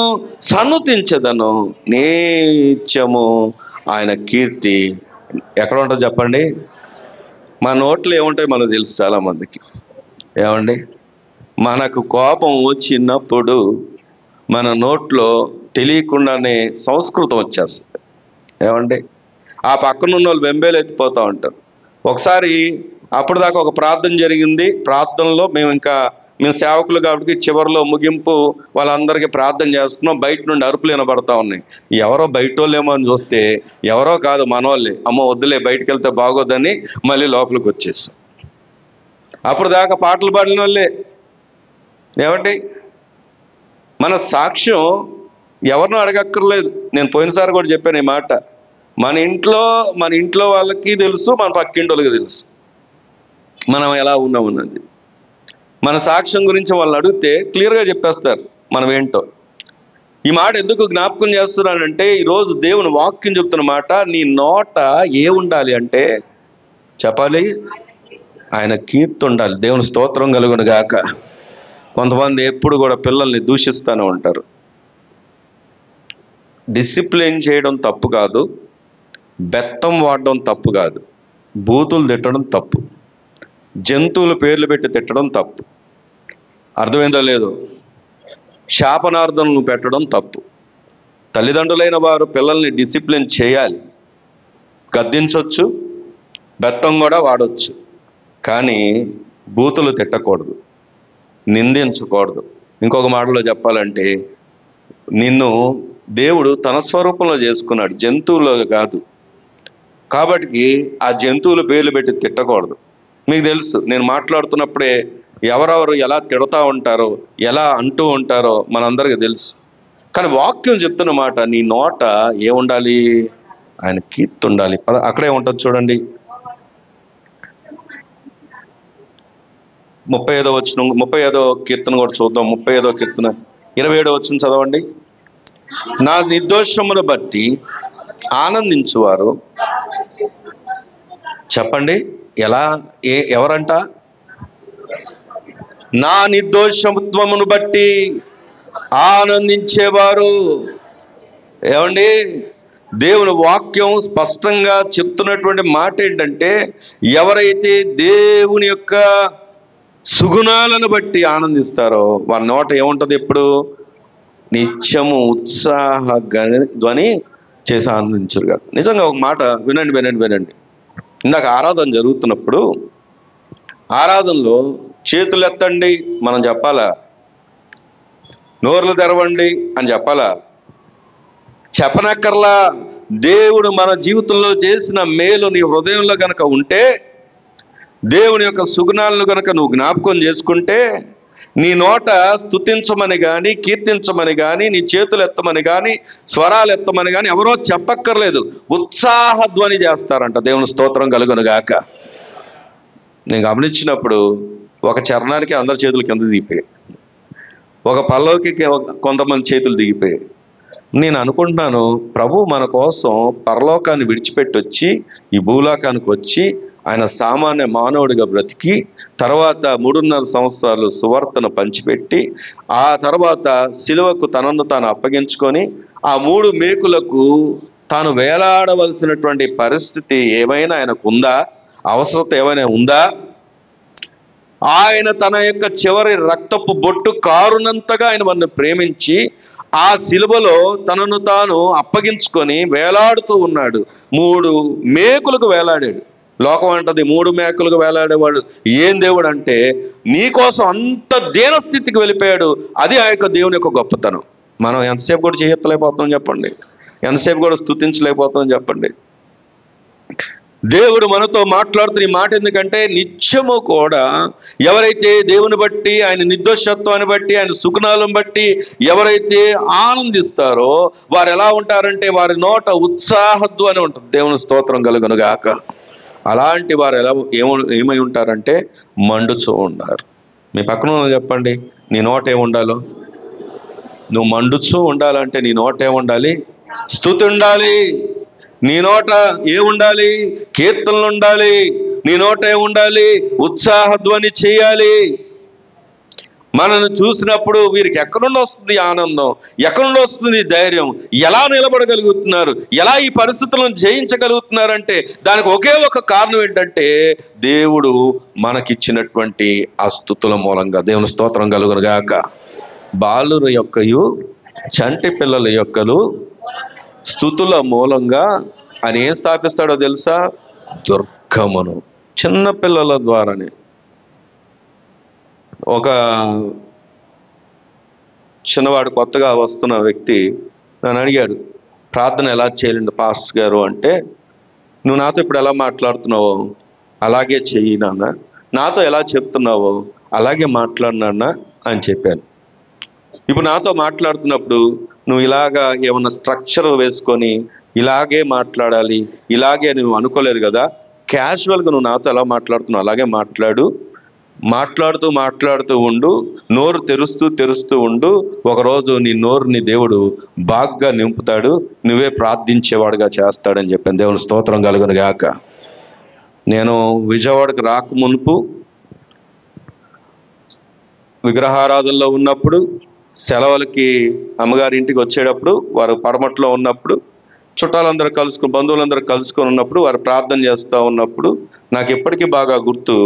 సన్నుతించెదను, నిత్యము ఆయన కీర్తి. ఎక్కడ ఉంటుంది చెప్పండి? మన నోట్లో ఏముంటాయి మనకు తెలుసు చాలా మందికి. ఏమండి, మనకు కోపం వచ్చినప్పుడు మన నోట్లో తెలియకుండానే సంస్కృతం వచ్చేస్తుంది. ఏమండి, ఆ పక్కన ఉన్న వాళ్ళు బెంబేలు ఎత్తిపోతూ ఉంటారు. ఒకసారి అప్పటిదాకా ఒక ప్రార్థన జరిగింది, ప్రార్థనలో మేము ఇంకా మేము సేవకులు కాబట్టి చివరిలో ముగింపు వాళ్ళందరికీ ప్రార్థన చేస్తున్నాం, బయట నుండి అరుపులు వినబడతా ఉన్నాయి. ఎవరో బయట వాళ్ళేమో అని చూస్తే ఎవరో కాదు, మనోళ్ళే. అమ్మో వద్దులే, బయటికి వెళ్తే బాగోదని మళ్ళీ లోపలికి వచ్చేసాం. అప్పుడు దాకా పాటలు పాడిన వాళ్ళే. ఏమండి, మన సాక్ష్యం ఎవరినో అడగక్కర్లేదు. నేను పోయినసారి కూడా చెప్పాను ఈ మాట. మన ఇంట్లో వాళ్ళకి తెలుసు, మన పక్కింటి వాళ్ళకి తెలుసు మనం ఎలా ఉన్నామన్నది. మన సాక్ష్యం గురించి వాళ్ళని అడిగితే క్లియర్గా చెప్పేస్తారు మనం ఏంటో. ఈ మాట ఎందుకు జ్ఞాపకం చేస్తున్నానంటే, ఈరోజు దేవుని వాక్యం చెప్తున్న మాట, నీ నోట ఏ ఉండాలి అంటే చెప్పాలి, ఆయన కీర్తి ఉండాలి. దేవుని స్తోత్రం కలుగును గాక. కొంతమంది ఎప్పుడు కూడా పిల్లల్ని దూషిస్తూనే ఉంటారు. డిసిప్లిన్ చేయడం తప్పు కాదు, బెత్తం వాడడం తప్పు కాదు, బూతులు తిట్టడం తప్పు, జంతువుల పేర్లు పెట్టి తిట్టడం తప్పు. అర్థమైందో లేదో? శాపనార్థం పెట్టడం తప్పు. తల్లిదండ్రులైన వారు పిల్లల్ని డిసిప్లిన్ చేయాలి. గద్దించవచ్చు, బెత్తం కూడా వాడవచ్చు, కానీ బూతులు తిట్టకూడదు, నిందించకూడదు. ఇంకొక మాటలో చెప్పాలంటే, నిన్ను దేవుడు తన స్వరూపంలో చేసుకున్నాడు, జంతువులో కాదు. కాబట్టి ఆ జంతువుల పేర్లు పెట్టి తిట్టకూడదు. మీకు తెలుసు, నేను మాట్లాడుతున్నప్పుడే ఎవరెవరు ఎలా తిడతా ఉంటారో, ఎలా అంటూ ఉంటారో మనందరికీ తెలుసు. కానీ వాక్యం చెప్తున్న మాట, నీ నోట ఏముండాలి? ఆయన కీర్తి ఉండాలి. అక్కడే ఉంటుంది చూడండి, 35వ కీర్తన కూడా చూద్దాం. 35వ కీర్తన 27వ వచనం చదవండి. నా నిర్దోషమును బట్టి ఆనందించువారు. చెప్పండి, ఎలా? ఎవరంట? నా నిర్దోషత్వమును బట్టి ఆనందించేవారు. ఏమండి, దేవుని వాక్యం స్పష్టంగా చెప్తున్నటువంటి మాట ఏంటంటే, ఎవరైతే దేవుని యొక్క సుగుణాలను బట్టి ఆనందిస్తారో వారి నోట ఏముంటుంది? ఎప్పుడు నిత్యము ఉత్సాహ ధ్వని చేసి ఆనందించరు కాదు. నిజంగా ఒక మాట వినండి. ఇందాక ఆరాధన జరుగుతున్నప్పుడు ఆరాధనలో చేతులు ఎత్తండి మనం చెప్పాలా? నోర్లు తెరవండి అని చెప్పాలా? చెప్పనక్కర్లా. దేవుడు మన జీవితంలో చేసిన మేలు నీ హృదయంలో కనుక ఉంటే, దేవుని యొక్క సుగుణాలను కనుక నువ్వు జ్ఞాపకం చేసుకుంటే, నీ నోట స్తుతించమని కానీ, కీర్తించమని కానీ, నీ చేతులు ఎత్తమని కానీ, స్వరాలు ఎత్తమని కానీ ఎవరో చెప్పక్కర్లేదు, ఉత్సాహ ధ్వని చేస్తారంట. దేవుని స్తోత్రం కలుగును గాక. నేను గమనించినప్పుడు ఒక చరణానికి అందరి చేతులు కింద దిగిపోయాయి, ఒక పల్లవికి కొంతమంది చేతులు దిగిపోయాయి. నేను అనుకుంటున్నాను, ప్రభు మన కోసం పరలోకాన్ని విడిచిపెట్టి వచ్చి ఈ భూలోకానికి వచ్చి ఆయన సామాన్య మానవుడిగా బ్రతికి, తర్వాత 3.5 సంవత్సరాలు సువార్తను పంచిపెట్టి, ఆ తర్వాత సిలువకు తనను తాను అప్పగించుకొని, ఆ 3 మేకులకు తాను వేలాడవలసినటువంటి పరిస్థితి ఏమైనా ఆయనకు ఉందా? అవసరత ఏమైనా ఉందా? ఆయన తన యొక్క చివరి రక్తపు బొట్టు కారునంతగా ఆయన మనల్ని ప్రేమించి ఆ సిలువలో తనను తాను అప్పగించుకొని వేలాడుతూ ఉన్నాడు. 3 మేకులకు వేలాడాడు. లోకం అంటది 3 మేకులకు వేలాడేవాడు ఏం దేవుడు అంటే, నీకోసం అంత దీనస్థితికి వెళ్ళిపోయాడు. అది ఆ యొక్క దేవుని యొక్క గొప్పతనం. మనం ఎంతసేపు కూడా చేయలేకపోతున్నాం చెప్పండి, ఎంతసేపు కూడా స్తుతించలేకపోతున్నాం చెప్పండి. దేవుడు మనతో మాట్లాడుతున్న ఈ మాట ఎందుకంటే, నిత్యము కూడా ఎవరైతే దేవుని బట్టి, ఆయన నిర్దోషత్వాన్ని బట్టి, ఆయన సుగుణాలను బట్టి ఎవరైతే ఆనందిస్తారో వారు ఎలా ఉంటారంటే, వారి నోట ఉత్సాహధ్వని ఉంటుంది. దేవుని స్తోత్రం కలుగును గాక. అలాంటి వారు ఏమై ఉంటారంటే మండుచూ ఉంటారు. మీ పక్కన చెప్పండి, నీ నోట ఏముండాలో? నువ్వు మండుచూ ఉండాలంటే నీ నోట ఏముండాలి? స్తుతి ఉండాలి. నీ నోట ఏముండాలి? కీర్తనలు ఉండాలి. నీ నోట ఏముండాలి? ఉత్సాహధ్వని చేయాలి. మనను చూసినప్పుడు వీరికి ఎక్కడి నుండి వస్తుంది ఆనందం, ఎక్కడి నుండి వస్తుంది ధైర్యం, ఎలా నిలబడగలుగుతున్నారు, ఎలా ఈ పరిస్థితులను జయించగలుగుతున్నారంటే దానికి ఒకే ఒక కారణం ఏంటంటే, దేవుడు మనకిచ్చినటువంటి ఆ స్తుతుల మూలంగా. దేవుని స్తోత్రం కలుగును గాక. బాలుర యొక్కయు చంటి పిల్లల యొక్కలు స్తుతుల మూలంగా ఆయన ఏం స్థాపిస్తాడో తెలుసా? దుర్గమును. చిన్న పిల్లల ద్వారానే. ఒక చిన్నవాడు కొత్తగా వస్తున్న వ్యక్తి నన్ను అడిగాడు, ప్రార్థన ఎలా చేయాలండి పాస్టర్ గారు అంటే, నువ్వు నాతో ఇప్పుడు ఎలా మాట్లాడుతున్నావో అలాగే చెయ్యి నాన్న, నాతో ఎలా చెప్తున్నావో అలాగే మాట్లాడు నాన్న అని చెప్పాను. ఇప్పుడు నాతో మాట్లాడుతున్నప్పుడు నువ్వు ఇలాగా ఏమన్నా స్ట్రక్చర్ వేసుకొని ఇలాగే మాట్లాడాలి, ఇలాగే నువ్వు అనుకోలేదు కదా. క్యాజువల్గా నువ్వు నాతో ఎలా మాట్లాడుతున్నావు అలాగే మాట్లాడుతూ ఉండు, నోరు తెరుస్తూ ఉండు. ఒకరోజు నీ నోరుని దేవుడు బాగా నింపుతాడు, నువ్వే ప్రార్థించేవాడుగా చేస్తాడని చెప్పాను. దేవుని స్తోత్రం కలుగును గాక. నేను విజయవాడకు రాకమునుపు విగ్రహారాధనలో ఉన్నప్పుడు, సెలవులకి అమ్మగారి ఇంటికి వచ్చేటప్పుడు, వారు పడమట్లో ఉన్నప్పుడు, చుట్టాలందరూ బంధువులందరూ కలుసుకొని ఉన్నప్పుడు, వారు ప్రార్థన చేస్తూ ఉన్నప్పుడు నాకు ఎప్పటికీ బాగా గుర్తు,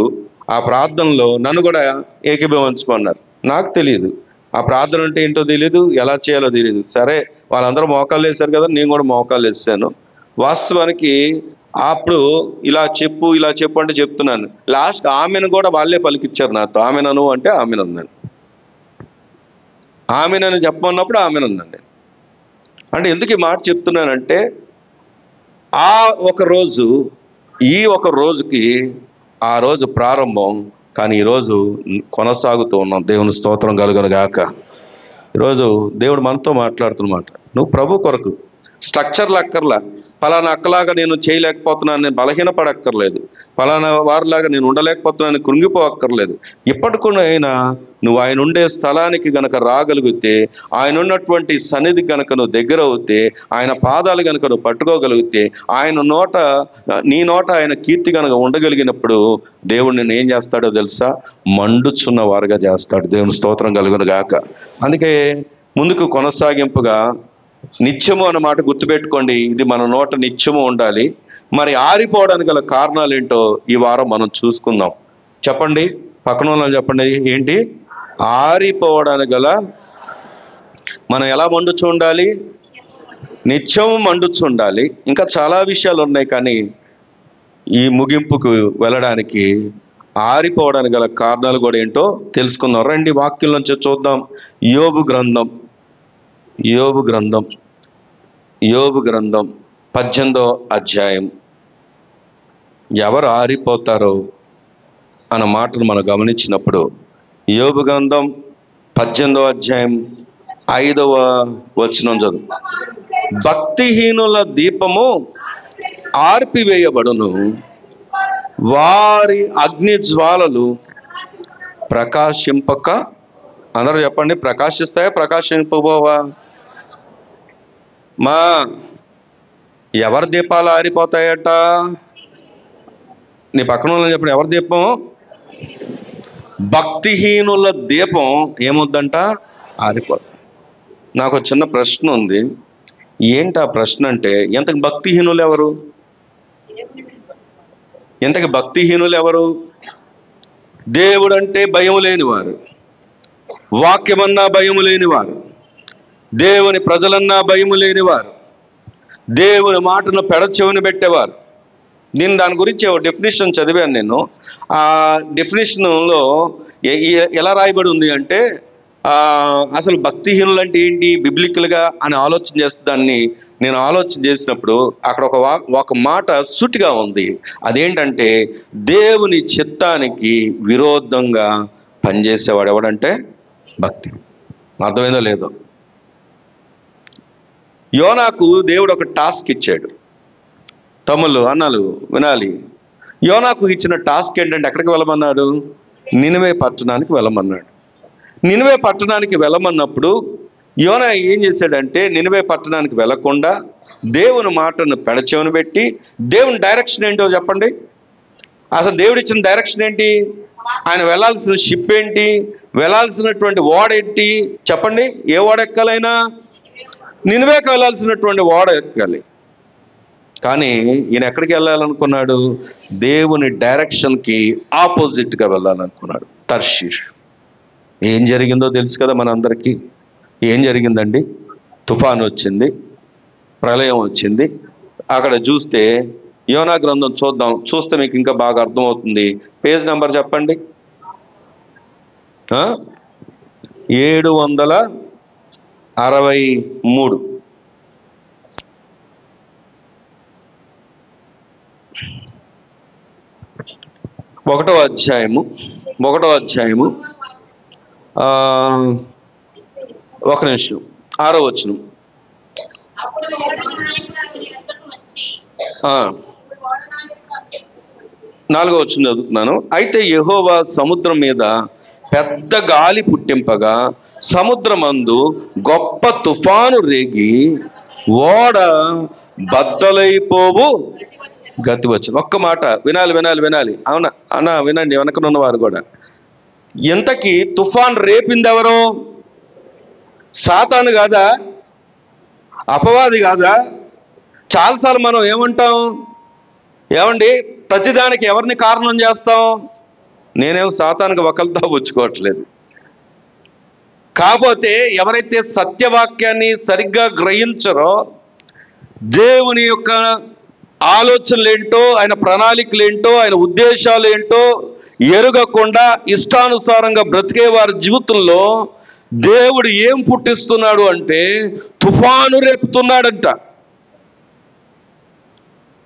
ఆ ప్రార్థనలో నన్ను కూడా ఏకీభవించమన్నారు. నాకు తెలియదు ఆ ప్రార్థన అంటే ఏంటో తెలియదు, ఎలా చేయాలో తెలియదు. సరే వాళ్ళందరూ మోకాళ్ళు వేశారు కదా, నేను కూడా మోకాళ్ళు వేసాను. వాస్తవానికి అప్పుడు ఇలా చెప్పు అంటే చెప్తున్నాను. లాస్ట్ ఆమెను కూడా వాళ్ళే పలికిచ్చారు నాతో. ఆమెనను అంటే ఆమెనన్నాను, ఆమెనని చెప్పమన్నప్పుడు ఆమెనన్నాను. అంటే ఎందుకు ఈ మాట చెప్తున్నానంటే, ఆ ఒక రోజు ఈ ఒక రోజుకి ఆ రోజు ప్రారంభం, కానీ ఈరోజు కొనసాగుతూ ఉన్నాం. దేవుని స్తోత్రం కలుగును గాక. ఈరోజు దేవుడు మనతో మాట్లాడుతున్నమాట. నువ్వు ప్రభు కొరకు స్ట్రక్చర్లు అక్కర్లా, ఫలానా అక్కలాగా నేను చేయలేకపోతున్నాను, నేను బలహీనపడక్కర్లేదు, ఫలానా వారిలాగా నేను ఉండలేకపోతున్నాను కృంగిపోక్కర్లేదు. ఇప్పటికైనా నువ్వు ఆయన ఉండే స్థలానికి గనక రాగలిగితే, ఆయన ఉన్నటువంటి సన్నిధి గనక నువ్వు దగ్గర అవుతే, ఆయన పాదాలు గనక నువ్వు పట్టుకోగలిగితే, నీ నోట ఆయన కీర్తి గనక ఉండగలిగినప్పుడు దేవుడు నిన్ను ఏం చేస్తాడో తెలుసా? మండుచున్న వారుగా చేస్తాడు. దేవుని స్తోత్రం కలుగును గాక. అందుకే ముందుకు కొనసాగింపుగా నిత్యము అన్న మాట గుర్తుపెట్టుకోండి. ఇది మన నోట నిత్యము ఉండాలి. మరి ఆరిపోవడానికి గల కారణాలు ఏంటో ఈ వారం మనం చూసుకుందాం. చెప్పండి, పక్కన వాళ్ళని చెప్పండి, ఏంటి ఆరిపోవడానికి గల? మనం ఎలా మండుచు ఉండాలి? నిత్యము మండుచు ఉండాలి. ఇంకా చాలా విషయాలు ఉన్నాయి, కానీ ఈ ముగింపుకు వెళ్ళడానికి ఆరిపోవడానికి గల కారణాలు కూడా ఏంటో తెలుసుకుందాం. రండి వాక్యం నుంచి చూద్దాం. యోబు గ్రంథం 18వ అధ్యాయం. ఎవరు ఆరిపోతారో అన్న మాటను మనం గమనించినప్పుడు, యోబు గ్రంథం 18వ అధ్యాయం 5వ వచనం చదువు. భక్తిహీనుల దీపము ఆర్పివేయబడును, వారి అగ్ని జ్వాలలు ప్రకాశింపక. అందరూ చెప్పండి, ప్రకాశిస్తాయా ప్రకాశింపబోవా? ఎవరి దీపాలు ఆరిపోతాయట? నీ పక్కన వాళ్ళని చెప్పండి, ఎవరి దీపం? భక్తిహీనుల దీపం ఏమొద్దంట? ఆరిపోతుంది. నాకు చిన్న ప్రశ్న ఉంది. ఏంటి ఆ ప్రశ్న అంటే, ఇంతకు భక్తిహీనులు ఎవరు? దేవుడంటే భయం లేనివారు, వాక్యమన్నా భయం లేనివారు, దేవుని ప్రజలన్నా భయము లేనివారు, దేవుని మాటను పెడచెవిని పెట్టేవారు. నేను దాని గురించి ఒక డెఫినేషన్ చదివాను. నేను ఆ డెఫినేషన్లో ఎలా రాయబడి ఉంది అంటే, అసలు భక్తిహీనులు అంటే ఏంటి బిబ్లికల్గా అని ఆలోచన చేస్తే, దాన్ని నేను ఆలోచన చేసినప్పుడు అక్కడ ఒక మాట సూటిగా ఉంది. అదేంటంటే, దేవుని చిత్తానికి విరోధంగా పనిచేసేవాడు ఎవడంటే భక్తి. అర్థమైందో లేదో? యోనాకు దేవుడు ఒక టాస్క్ ఇచ్చాడు. తమ్ముళ్ళు అన్నలు వినాలి. యోనాకు ఇచ్చిన టాస్క్ ఏంటంటే, ఎక్కడికి వెళ్ళమన్నాడు? నినివే పట్టణానికి వెళ్ళమన్నాడు. నినివే పట్టణానికి వెళ్ళమన్నప్పుడు యోనా ఏం చేశాడంటే, నినివే పట్టణానికి వెళ్లకుండా దేవుని మాటను పెడచెవిన పెట్టి, దేవుని డైరెక్షన్ ఏంటో చెప్పండి. అసలు దేవుడు ఇచ్చిన డైరెక్షన్ ఏంటి? ఆయన వెళ్ళాల్సిన షిప్ ఏంటి? వెళ్ళాల్సినటువంటి ఓడ ఏంటి? చెప్పండి. ఏ ఓడ ఎక్కాలైనా? నినివేకి వెళ్ళాల్సినటువంటి ఓడ ఎక్కాలి. కానీ ఈయన ఎక్కడికి వెళ్ళాలనుకున్నాడు? దేవుని డైరెక్షన్కి ఆపోజిట్గా వెళ్ళాలనుకున్నాడు. తర్షీష్. ఏం జరిగిందో తెలుసు కదా మనందరికీ. ఏం జరిగిందండి? తుఫాను వచ్చింది, ప్రళయం వచ్చింది. అక్కడ చూస్తే యోనా గ్రంథం చూస్తే మీకు ఇంకా బాగా అర్థమవుతుంది. పేజ్ నెంబర్ చెప్పండి. 763. 1వ అధ్యాయము 1 నిమిషం 6వ వచనం. 4వ వచనం చదువుతున్నాను. అయితే యెహోవా సముద్రం మీద పెద్ద గాలి పుట్టింపగా సముద్రమందు గొప్ప తుఫాను రేగి ఓడ బద్దలైపోవు గతి వచ్చింది. ఒక్క మాట వినాలి. అవునా అన్న, వినండి, వెనకనున్న వారు కూడా. ఇంతకీ తుఫాన్ రేపింది ఎవరు? సాతాను కాదా? అపవాది కాదా? చాలాసార్లు మనం ఏమంటాం, ఏమండి ప్రతిదానికి ఎవరిని కారణం చేస్తాం? నేనేం సాతానికి ఒకరితో పుచ్చుకోవట్లేదు. కాకపోతే ఎవరైతే సత్యవాక్యాన్ని సరిగ్గా గ్రహించరో, దేవుని యొక్క ఆలోచనలు ఏంటో, ఆయన ప్రణాళికలు ఏంటో, ఆయన ఉద్దేశాలు ఏంటో ఎరుగకుండా ఇష్టానుసారంగా బ్రతికే వారి జీవితంలో దేవుడు ఏం పుట్టిస్తున్నాడు అంటే తుఫాను రేపుతున్నాడంట.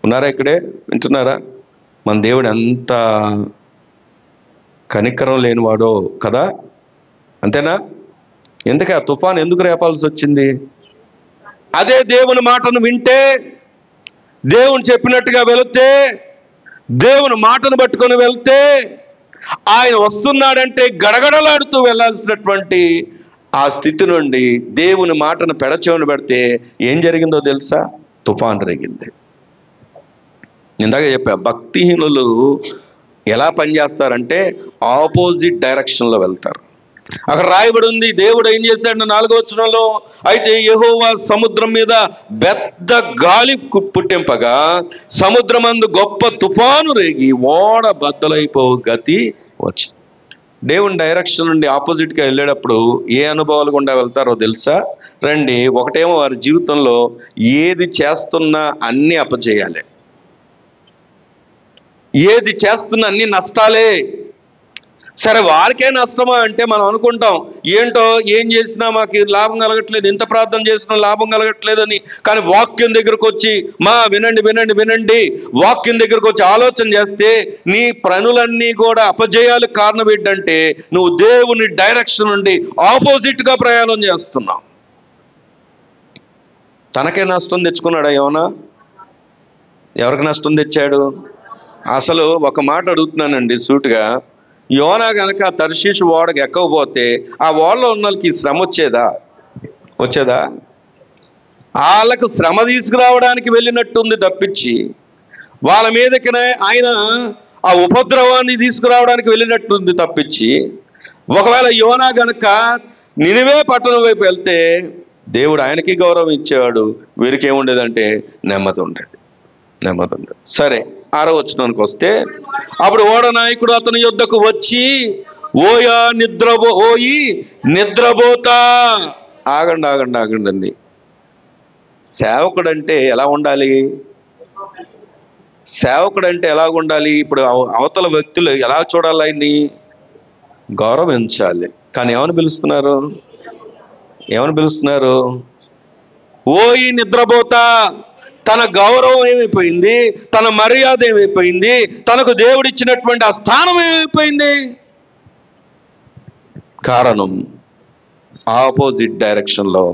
ఉన్నారా? ఇక్కడే వింటున్నారా? మన దేవుడు ఎంత కనికరం లేనివాడో కదా, అంతేనా? ఎందుకు ఆ తుఫాను ఎందుకు రేపాల్సి వచ్చింది? అదే దేవుని మాటను వింటే, దేవుని చెప్పినట్టుగా వెళితే, దేవుని మాటను పట్టుకొని వెళ్తే, ఆయన వస్తున్నాడంటే గడగడలాడుతూ వెళ్ళాల్సినటువంటి ఆ స్థితి నుండి దేవుని మాటను పెడచెవిన పెడితే ఏం జరిగిందో తెలుసా? తుఫాన్ రేగింది. ఇందాక చెప్పా, భక్తిహీనులు ఎలా పనిచేస్తారంటే ఆపోజిట్ డైరెక్షన్లో వెళ్తారు. అక్కడ రాయబడి ఉంది, దేవుడు ఏం చేశాడు 4వ వచనంలో, అయితే యెహోవా సముద్రం మీద పెద్ద గాలి పుట్టింపగా సముద్రమందు గొప్ప తుఫాను రేగి ఓడ బద్దలైపో గతి వచ్చింది. దేవుని డైరెక్షన్ నుండి ఆపోజిట్గా వెళ్ళేటప్పుడు ఏ అనుభవాలు గుండా వెళ్తారో తెలుసా? రండి. ఒకటేమో వారి జీవితంలో ఏది చేస్తున్నా అన్ని అపజయాలే, ఏది చేస్తున్నా అన్ని నష్టాలే. సరే, వారికే నష్టమా అంటే మనం అనుకుంటాం, ఏంటో ఏం చేసినా మాకు లాభం కలగట్లేదు, ఎంత ప్రార్థన చేసినా లాభం కలగట్లేదని. కానీ వాక్యం దగ్గరకు వచ్చి, వినండి, వాక్యం దగ్గరకు వచ్చి ఆలోచన చేస్తే నీ పనులన్నీ కూడా అపజయాలు కారణం ఏంటంటే నువ్వు దేవుని డైరెక్షన్ నుండి ఆపోజిట్గా ప్రయాణం చేస్తున్నావు. తనకే నష్టం తెచ్చుకున్నాడా యోనా? ఎవరికి నష్టం తెచ్చాడు? అసలు ఒక మాట అడుగుతున్నానండి సూటిగా, యోనా గనక తర్షీషు ఓడకి ఎక్కకపోతే ఆ ఓడలో ఉన్న వాళ్ళకి శ్రమ వచ్చేదా? వాళ్ళకు శ్రమ తీసుకురావడానికి వెళ్ళినట్టుంది తప్పించి, వాళ్ళ మీదకి ఆయన ఆ ఉపద్రవాన్ని తీసుకురావడానికి వెళ్ళినట్టుంది తప్పించి, ఒకవేళ యోనా గనక నినివే పట్టణం వైపు వెళ్తే దేవుడు ఆయనకి గౌరవం ఇచ్చేవాడు, వీరికి ఏముండేదంటే నెమ్మది ఉండేది. సరే, 6వ వచనానికి వస్తే, అప్పుడు ఓడ నాయకుడు అతని యొద్దకు వచ్చి, ఓయి నిద్రపోతా. ఆగండి. సేవకుడు అంటే ఎలా ఉండాలి? ఇప్పుడు అవతల వ్యక్తులు ఎలా చూడాలి? ఆయన్ని గౌరవించాలి. కానీ ఏమని పిలుస్తున్నారు? ఓయి నిద్రపోతా. తన గౌరవం ఏమైపోయింది? తన మర్యాద ఏమైపోయింది? తనకు దేవుడిచ్చినటువంటి ఆ స్థానం ఏమైపోయింది? కారణం ఆపోజిట్ డైరెక్షన్లో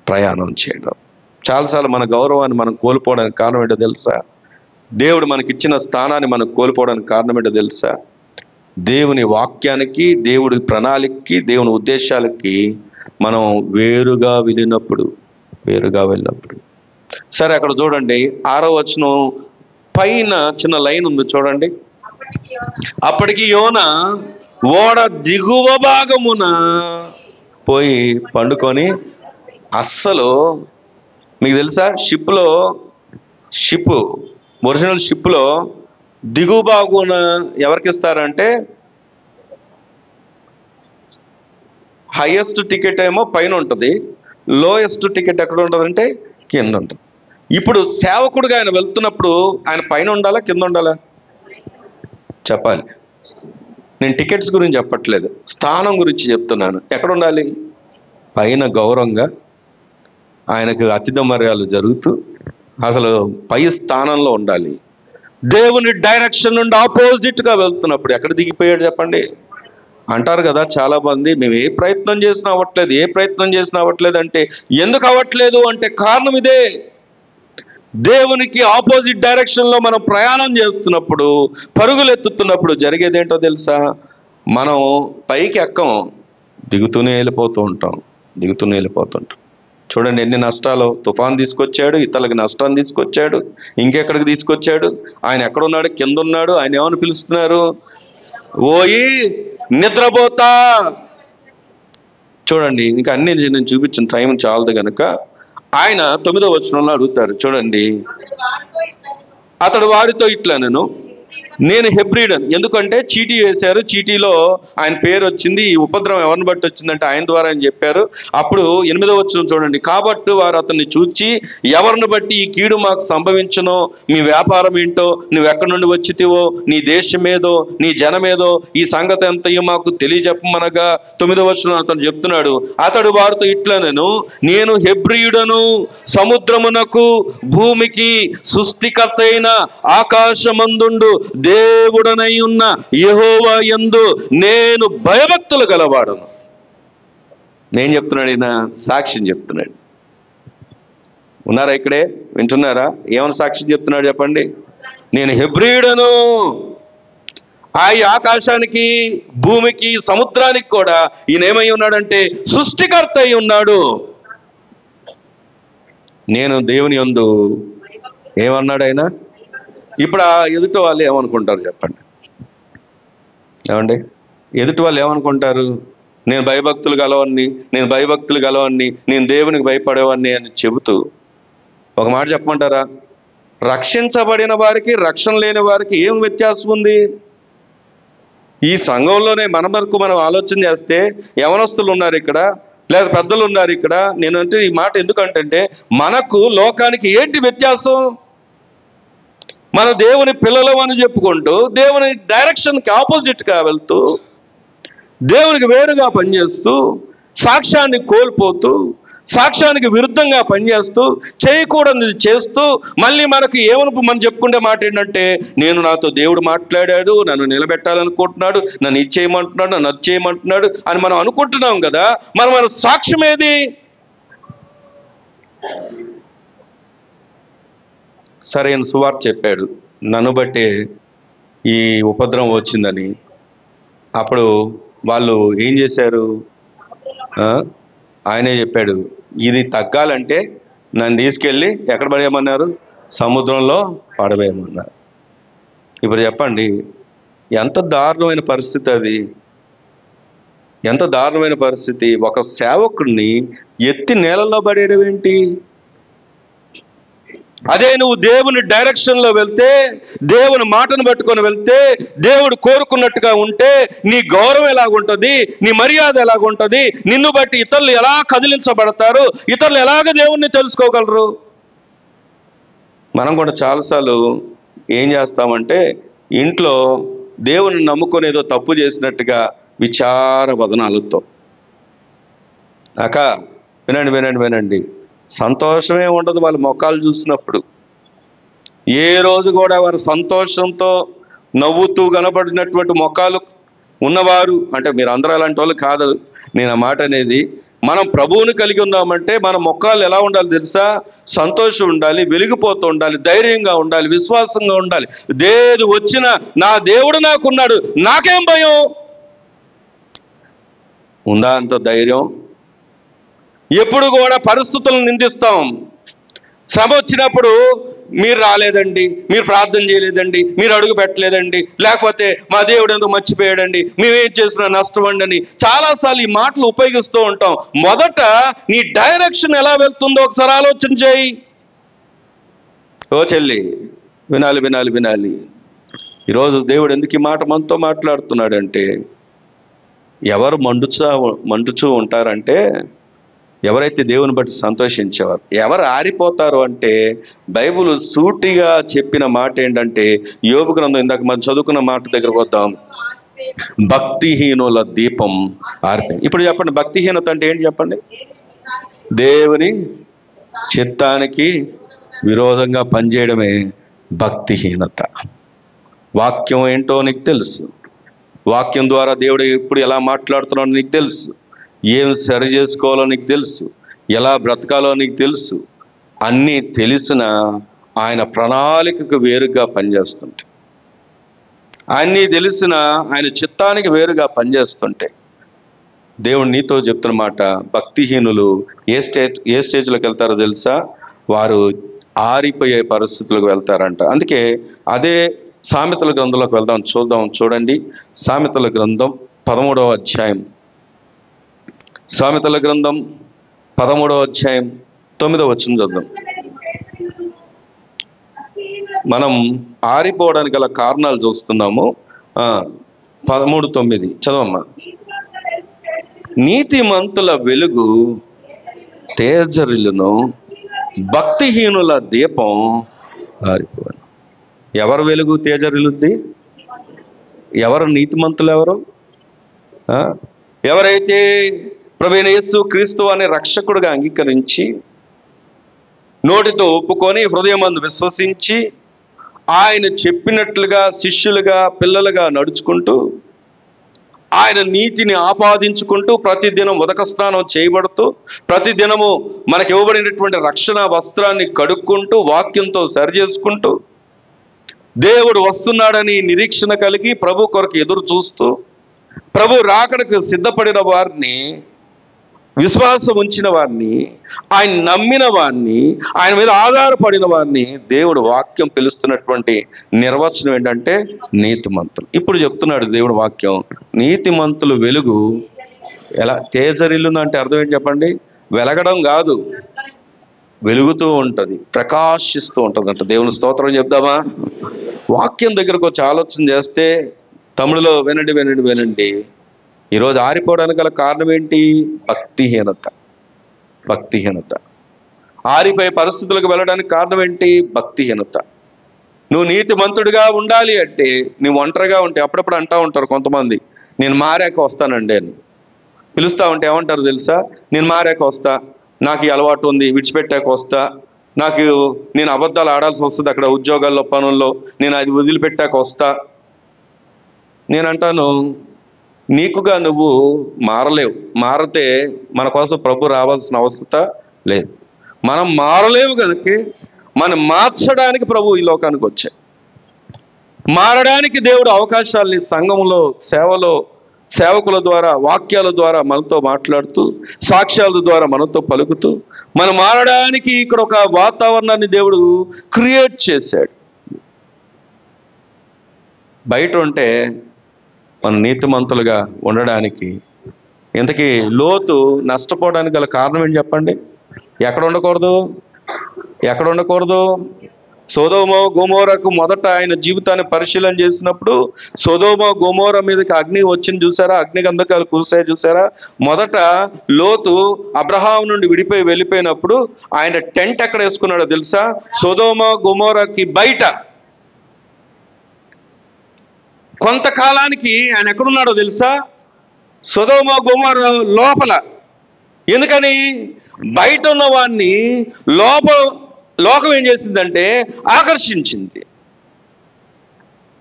ప్రయాణం చేయడం. చాలాసార్లు మన గౌరవాన్ని మనం కోల్పోవడానికి కారణం ఏంటో తెలుసా? దేవుడు మనకిచ్చిన స్థానాన్ని మనం కోల్పోవడానికి కారణం ఏంటో తెలుసా? దేవుని వాక్యానికి, దేవుడి ప్రణాళికకి, దేవుని ఉద్దేశాలకి మనం వేరుగా వెళ్ళినప్పుడు. సరే, అక్కడ చూడండి 6వ వచనం పైన చిన్న లైన్ ఉంది చూడండి. అప్పటికి యోనా ఓడ దిగువ భాగమున పోయి పండుకొని, అస్సలు మీకు తెలుసా, ఒరిజినల్ షిప్లో దిగువ భాగమున ఎవరికి ఇస్తారంటే హైయెస్ట్ టికెట్ ఏమో పైన ఉంటుంది, లోయెస్ట్ టికెట్ ఎక్కడ ఉంటుందంటే కింద ఉంటుంది. ఇప్పుడు సేవకుడుగా ఆయన వెళ్తున్నప్పుడు ఆయన పైన ఉండాలా కింద ఉండాలా? చెప్పాలి. నేను టికెట్స్ గురించి చెప్పట్లేదు, స్థానం గురించి చెప్తున్నాను. ఎక్కడ ఉండాలి? పైన గౌరవంగా ఆయనకు అతిథి మర్యాదలు జరుగుతూ అసలు పై స్థానంలో ఉండాలి. దేవుని డైరెక్షన్ నుండి ఆపోజిట్గా వెళ్తున్నప్పుడు ఎక్కడ దిగిపోయాడు చెప్పండి? అంటారు కదా చాలా మంది, మేము ఏ ప్రయత్నం చేసినా అవ్వట్లేదు, ఏ ప్రయత్నం చేసినా అవ్వట్లేదు అంటే ఎందుకు అవ్వట్లేదు అంటే కారణం ఇదే. దేవునికి ఆపోజిట్ డైరెక్షన్లో మనం ప్రయాణం చేస్తున్నప్పుడు, పరుగులు ఎత్తుతున్నప్పుడు జరిగేది ఏంటో తెలుసా? మనం పైకి ఎక్కం, దిగుతూనే వెళ్ళిపోతుంటాం. చూడండి ఎన్ని నష్టాలు. తుఫాన్ తీసుకొచ్చాడు, ఇతరులకు నష్టాన్ని తీసుకొచ్చాడు, ఇంకెక్కడికి తీసుకొచ్చాడు. ఆయన ఎక్కడున్నాడు? కింద ఉన్నాడు. ఆయన ఏమని పిలుస్తున్నారు? ఓయి నిద్రపోతా. చూడండి, ఇంకా అన్ని నేను చూపించిన టైం చాలదు కనుక ఆయన 9వ వచనంలో అడుగుతారు. చూడండి, అతడు వారితో ఇట్లా నేను హెబ్రీడన్. ఎందుకంటే చీటీ వేశారు, చీటీలో ఆయన పేరు వచ్చింది. ఈ ఉపద్రవం ఎవరిని బట్టి వచ్చిందంటే ఆయన ద్వారా అని చెప్పారు. అప్పుడు 8వ వచనం చూడండి, కాబట్టి వారు అతన్ని చూచి, ఎవరిని బట్టి ఈ కీడు మాకు సంభవించనో, మీ వ్యాపారం ఏంటో, నువ్వు ఎక్కడి నుండి వచ్చితివో, నీ దేశమేదో, నీ జనమేదో, ఈ సంగతి ఎంతయో మాకు తెలియజెప్పమనగా 9వ వచనం అతను చెప్తున్నాడు. అతడు వారితో ఇట్లా నేను హెబ్రీయుడను, సముద్రమునకు భూమికి సృష్టికర్త అయిన ఆకాశమందుండు దేవుడనై ఉన్న యెహోవా యందు నేను భయభక్తులు గలవాడను. నేను చెప్తున్నాడు, ఈయన సాక్ష్యం చెప్తున్నాడు. ఉన్నారా ఇక్కడే? వింటున్నారా? ఏమని సాక్ష్యం చెప్తున్నాడు చెప్పండి? నేను హెబ్రీయుడను, ఆ ఆకాశానికి భూమికి సముద్రానికి కూడా ఈయన ఏమై ఉన్నాడంటే సృష్టికర్త అయి ఉన్నాడు. నేను దేవుని యందు ఏమన్నాడు ఆయన? ఇప్పుడు ఆ ఎదుటి వాళ్ళు ఏమనుకుంటారు చెప్పండి? ఏమండి, ఎదుటి వాళ్ళు ఏమనుకుంటారు? నేను భయభక్తులు గలవాన్ని, నేను దేవునికి భయపడేవాడిని అని చెబుతూ ఒక మాట చెప్పమంటారా? రక్షించబడిన వారికి, రక్షణ లేని వారికి ఏం వ్యత్యాసం ఉంది? ఈ సంఘంలోనే మన వరకు మనం ఆలోచన చేస్తే యవనస్తులు ఉన్నారు ఇక్కడ, లేదా పెద్దలు ఉన్నారు ఇక్కడ. నేనంటే ఈ మాట ఎందుకంటే మనకు లోకానికి ఏంటి వ్యత్యాసం? మన దేవుని పిల్లలు అని చెప్పుకుంటూ దేవుని డైరెక్షన్కి ఆపోజిట్గా వెళ్తూ, దేవునికి వేరుగా పనిచేస్తూ, సాక్ష్యాన్ని కోల్పోతూ, సాక్ష్యానికి విరుద్ధంగా పనిచేస్తూ, చేయకూడదు చేస్తూ, మళ్ళీ మనకు మనం చెప్పుకుంటే మాట ఏంటంటే నాతో దేవుడు మాట్లాడాడు, నన్ను నిలబెట్టాలనుకుంటున్నాడు, నన్ను ఇది చేయమంటున్నాడు, నన్ను అది చేయమంటున్నాడు అని మనం అనుకుంటున్నాం కదా. మన సాక్ష్యం ఏది? సరైన సువార్త చెప్పాడు, నన్ను బట్టే ఈ ఉపద్రవం వచ్చిందని. అప్పుడు వాళ్ళు ఏం చేశారు? ఆయనే చెప్పాడు, ఇది తగ్గాలంటే నన్ను తీసుకెళ్ళి ఎక్కడ పడేయమన్నారు? సముద్రంలో పడవేయమన్నారు. ఇప్పుడు చెప్పండి, ఎంత దారుణమైన పరిస్థితి అది! ఎంత దారుణమైన పరిస్థితి! ఒక సేవకుడిని ఎత్తి నేలలో పడేయడం ఏంటి? అదే నువ్వు దేవుని డైరెక్షన్లో వెళ్తే, దేవుని మాటను పట్టుకొని వెళ్తే, దేవుడు కోరుకున్నట్టుగా ఉంటే నీ గౌరవం ఎలాగుంటుంది, నీ మర్యాద ఎలాగుంటుంది, నిన్ను బట్టి ఇతరులు ఎలా కదిలించబడతారు, ఇతరులు ఎలాగ దేవుణ్ణి తెలుసుకోగలరు? మనం కూడా చాలాసార్లు ఏం చేస్తామంటే ఇంట్లో దేవుని నమ్ముకొని ఏదో తప్పు చేసినట్టుగా విచార వదనాలతో, వినండి, సంతోషమే ఉండదు వాళ్ళ మొఖాలు చూసినప్పుడు. ఏ రోజు కూడా వారు సంతోషంతో నవ్వుతూ కనబడినటువంటి మొఖాలు ఉన్నవారు అంటే మీరు అందరూ అలాంటి వాళ్ళు కాదు. నేను ఆ మాట అనేది, మనం ప్రభువుని కలిగి ఉన్నామంటే మన మొఖాలు ఎలా ఉండాలి తెలుసా? సంతోషం ఉండాలి, వెలిగిపోతూ ఉండాలి, ధైర్యంగా ఉండాలి, విశ్వాసంగా ఉండాలి. ఏది వచ్చినా నా దేవుడు నాకున్నాడు, నాకేం భయం? ఉందా అంత ధైర్యం? ఎప్పుడు కూడా పరిస్థితులను నిందిస్తాం. శ్రమ వచ్చినప్పుడు మీరు రాలేదండి, మీరు ప్రార్థన చేయలేదండి, మీరు అడుగు పెట్టలేదండి, లేకపోతే మా దేవుడు ఎందుకు మర్చిపోయాడండి, మేమేం చేసినా నష్టం అండి. చాలాసార్లు ఈ మాటలు ఉపయోగిస్తూ ఉంటాం. మొదట నీ డైరెక్షన్ ఎలా వెళ్తుందో ఒకసారి ఆలోచన చేయి. ఓ చెల్లి, వినాలి. ఈరోజు దేవుడు ఎందుకు ఈ మాట మనతో మాట్లాడుతున్నాడంటే, ఎవరు మండుచూ ఉంటారంటే ఎవరైతే దేవుని బట్టి సంతోషించేవారు. ఎవరు ఆరిపోతారు అంటే బైబిల్ సూటిగా చెప్పిన మాట ఏంటంటే, యోబు గ్రంథం, ఇందాక మనం చదువుకున్న మాట దగ్గరకు వద్దాం. భక్తిహీనుల దీపం ఆరిపోయింది. ఇప్పుడు చెప్పండి, భక్తిహీనత అంటే ఏంటి చెప్పండి? దేవుని చిత్తానికి విరోధంగా పనిచేయడమే భక్తిహీనత. వాక్యం ఏంటో నీకు తెలుసు, వాక్యం ద్వారా దేవుడు ఎప్పుడు ఎలా మాట్లాడుతున్నాడో నీకు తెలుసు, ఏం సరి చేసుకోవాలో నీకు తెలుసు, ఎలా బ్రతకాలో నీకు తెలుసు. అన్నీ తెలిసిన ఆయన ప్రణాళికకు వేరుగా పనిచేస్తుంటే, అన్నీ తెలిసిన ఆయన చిత్తానికి వేరుగా పనిచేస్తుంటే, దేవుడు నీతో చెప్తున్నమాట, భక్తిహీనులు ఏ స్టేజ్లోకి వెళ్తారో తెలుసా? వారు ఆరిపోయే పరిస్థితులకు వెళ్తారంట. అందుకే అదే సామెతల గ్రంథంలోకి వెళ్దాం, చూడండి. సామెతల గ్రంథం 13వ అధ్యాయం, సామెతల గ్రంథం 13వ అధ్యాయం 9వ వచనం చదువుదాం. మనం ఆరిపోవడానికి గల కారణాలు చూస్తున్నాము. 13:9 చదవమ్మా. నీతిమంతుల వెలుగు తేజరిల్లును, భక్తిహీనుల దీపం ఆరిపోను. ఎవరు వెలుగు తేజరిల్లుద్ది? ఎవరు నీతిమంతులు? ఎవరైతే ప్రభువైన యేసు క్రీస్తు అనే రక్షకుడుగా అంగీకరించి, నోటితో ఒప్పుకొని, హృదయమందు విశ్వసించి, ఆయన చెప్పినట్లుగా శిష్యులుగా పిల్లలుగా నడుచుకుంటూ, ఆయన నీతిని ఆపాదించుకుంటూ, ప్రతిదినం ఉదక స్నానం చేయబడుతూ, ప్రతిదినము మనకి ఇవ్వబడినటువంటి రక్షణ వస్త్రాన్ని కడుక్కుంటూ, వాక్యంతో సరిచేసుకుంటూ, దేవుడు వస్తున్నాడని నిరీక్షణ కలిగి ప్రభు కొరకు ఎదురు చూస్తూ, ప్రభు రాకడకు సిద్ధపడిన వారిని, విశ్వాసం ఉంచిన వారిని, ఆయన నమ్మిన వారిని, ఆయన మీద ఆధారపడిన వారిని దేవుడు వాక్యం పిలుస్తున్నటువంటి నిర్వచనం ఏంటంటే నీతిమంతులు. ఇప్పుడు చెప్తున్నాడు దేవుడు వాక్యం, నీతిమంతులు వెలుగు ఎలా తేజరిల్లును అంటే అర్థం ఏంటి చెప్పండి? వెలగడం కాదు, వెలుగుతూ ఉంటుంది, ప్రకాశిస్తూ ఉంటుంది అంట. దేవుని స్తోత్రం చెప్దామా? వాక్యం దగ్గరకు వచ్చి ఆలోచన చేస్తే, తమిళలో వినండి. ఈరోజు ఆరిపోవడానికి గల కారణం ఏంటి? భక్తిహీనత. ఆరిపోయే పరిస్థితులకు వెళ్ళడానికి కారణం ఏంటి? భక్తిహీనత. నువ్వు నీతిమంతుడిగా ఉండాలి అంటే నువ్వు ఒంటరిగా ఉంటే, అప్పుడప్పుడు అంటూ ఉంటారు కొంతమంది, నేను మారాక వస్తానండి అని. పిలుస్తా ఉంటే ఏమంటారు తెలుసా? నేను మారాక వస్తా, నాకు ఈ అలవాటు ఉంది, విడిచిపెట్టాక వస్తా, నేను అబద్ధాలు ఆడాల్సి వస్తుంది అక్కడ ఉద్యోగాల్లో పనుల్లో, నేను అది వదిలిపెట్టాక వస్తా. నేను అంటాను, నీకుగా నువ్వు మారలేవు. మారితే మన కోసం ప్రభు రావాల్సిన అవసరం లేదు. మనం మారలేవు కనుక మనం మార్చడానికి ప్రభు ఈ లోకానికి వచ్చాయి. మారడానికి దేవుడు అవకాశాలని సంఘంలో, సేవలో, సేవకుల ద్వారా, వాక్యాల ద్వారా మనతో మాట్లాడుతూ, సాక్ష్యాల ద్వారా మనతో పలుకుతూ, మనం మారడానికి ఇక్కడ ఒక వాతావరణాన్ని దేవుడు క్రియేట్ చేశాడు. బయట ఉంటే మన నీతిమంతులుగా ఉండడానికి, ఇంతకీ లోతు నష్టపోవడానికి గల కారణం ఏంటి చెప్పండి? ఎక్కడ ఉండకూడదు? సొదొమ గొమొరకు మొదట ఆయన జీవితాన్ని పరిశీలన చేసినప్పుడు, సొదొమ గొమొర మీదకి అగ్ని వచ్చింది చూసారా? అగ్నిగంధకాలు కురిసాయి చూసారా? మొదట లోతు అబ్రహాం నుండి విడిపోయి వెళ్ళిపోయినప్పుడు ఆయన టెంట్ ఎక్కడ వేసుకున్నాడో తెలుసా? సొదొమ గొమొరకి బయట. కొంతకాలానికి ఆయన ఎక్కడున్నాడో తెలుసా? సొదొమ గొమొర లోపల. ఎందుకని? బయట ఉన్న వాడిని లోకం ఏం చేసిందంటే ఆకర్షించింది.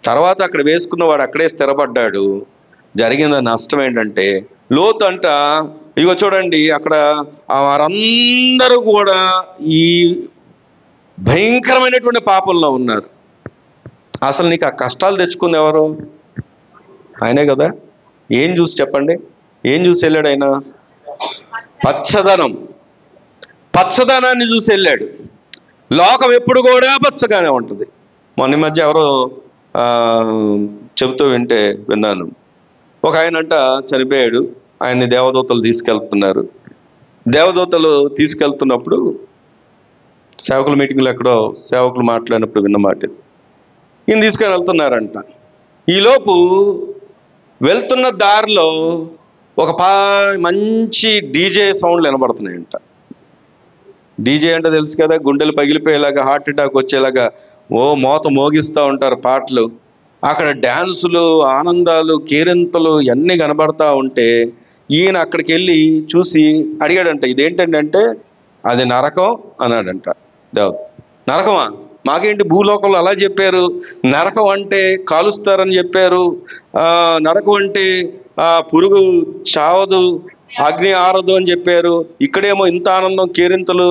తర్వాత అక్కడ వేసుకున్నవాడు అక్కడే స్థిరపడ్డాడు. జరిగిన నష్టం ఏంటంటే, లోతు అంట, ఇగో చూడండి, అక్కడ వారందరూ కూడా ఈ భయంకరమైనటువంటి పాపంలో ఉన్నారు. అసలు నీకు ఆ కష్టాలు తెచ్చుకుంది ఎవరు? ఆయనే కదా. ఏం చూసి చెప్పండి? ఏం చూసి వెళ్ళాడు ఆయన? పచ్చదనాన్ని చూసి వెళ్ళాడు. లోకం ఎప్పుడు కూడా పచ్చగానే ఉంటుంది. మొన్న మధ్య ఎవరో చెబుతూ విన్నాను. ఒక ఆయనంట చనిపోయాడు, ఆయన్ని దేవదూతలు తీసుకెళ్తున్నారు. దేవదూతలు తీసుకెళ్తున్నప్పుడు సేవకుల మీటింగ్లో ఎక్కడో సేవకులు మాట్లాడినప్పుడు విన్నమాట. ఈయన తీసుకొని వెళ్తున్నారంట. ఈలోపు వెళ్తున్న దారిలో ఒక మంచి డీజే సౌండ్లు వినబడుతున్నాయంట. డీజే అంటే తెలుసు కదా, గుండెలు పగిలిపోయేలాగా, హార్ట్ అటాక్ వచ్చేలాగా మోత మోగిస్తూ ఉంటారు పాటలు. అక్కడ డ్యాన్సులు, ఆనందాలు, కేరింతలు ఇవన్నీ కనబడతా ఉంటే ఈయన అక్కడికి వెళ్ళి చూసి అడిగాడంట, ఇదేంటంటే అది నరకం అన్నాడంట. దేవుడు, నరకమా? మాకేంటి భూలోకంలో అలా చెప్పారు, నరకం అంటే కాలుస్తారని చెప్పారు, నరకం అంటే పురుగు చావదు, అగ్ని ఆరదు అని చెప్పారు, ఇక్కడేమో ఇంత ఆనందం, కేరింతలు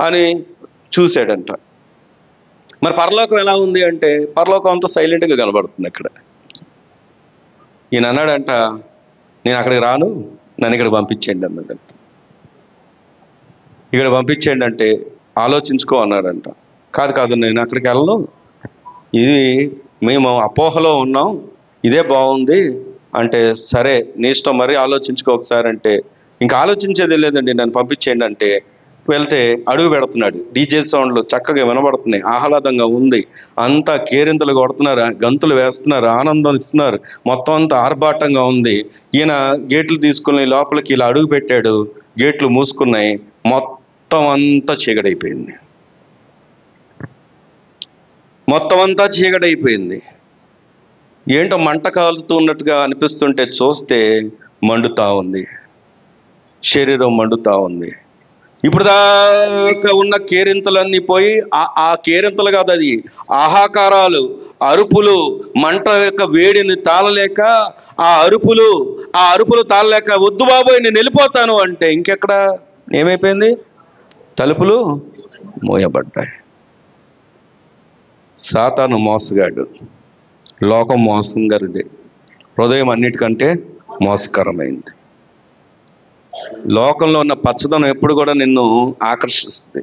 అని చూశాడంట. మరి పరలోకం ఎలా ఉంది అంటే పరలోకం అంతా సైలెంట్గా కనబడుతుంది. అక్కడ ఈయన అన్నాడంట, నేను అక్కడికి రాను, నన్ను ఇక్కడ పంపించేయండి అన్నాడంట. ఇక్కడ పంపించేయండి అంటే ఆలోచించుకో అన్నాడంట. కాదు నేను అక్కడికి వెళ్ళను, ఇది మేము అపోహలో ఉన్నాం, ఇదే బాగుంది అంటే, సరే నీ ఇష్టం, మరి ఆలోచించుకో ఒకసారి అంటే, ఇంకా ఆలోచించేది లేదండి, నన్ను పంపించేయండి అంటే వెళ్తే అడుగు పెడుతున్నాడు. డీజే సౌండ్లు చక్కగా వినబడుతున్నాయి, ఆహ్లాదంగా ఉంది, అంతా కేరింతలు కొడుతున్నారు, గంతులు వేస్తున్నారు, ఆనందం ఇస్తున్నారు, మొత్తం అంతా ఆర్భాటంగా ఉంది. ఈయన గేట్లు తీసుకుని లోపలికి ఇలా అడుగు పెట్టాడు, గేట్లు మూసుకున్నాయి, మొత్తం అంతా చీకటైపోయింది. మొత్తం అంతా చీకటైపోయింది. ఏంటో మంట కాలుతున్నట్టుగా అనిపిస్తుంటే చూస్తే మండుతా ఉంది, శరీరం మండుతా ఉంది. ఇప్పుడు దాకా ఉన్న కేరింతలన్నీ పోయి ఆ కేరింతలు కాదు, అది ఆహాకారాలు, అరుపులు, మంట యొక్క వేడిని తాళలేక ఆ అరుపులు తాళలేక వద్దు బాబోయ్ నేను వెళ్ళిపోతాను అంటే ఇంకెక్కడ ఏమైపోయింది? తలుపులు మోయబడ్డాయి. సాతాను మోసగాడు, లోకం మోసంగారిది, హృదయం అన్నిటికంటే మోసకరమైంది. లోకంలో ఉన్న పచ్చదనం ఎప్పుడు కూడా నిన్ను ఆకర్షిస్తుంది.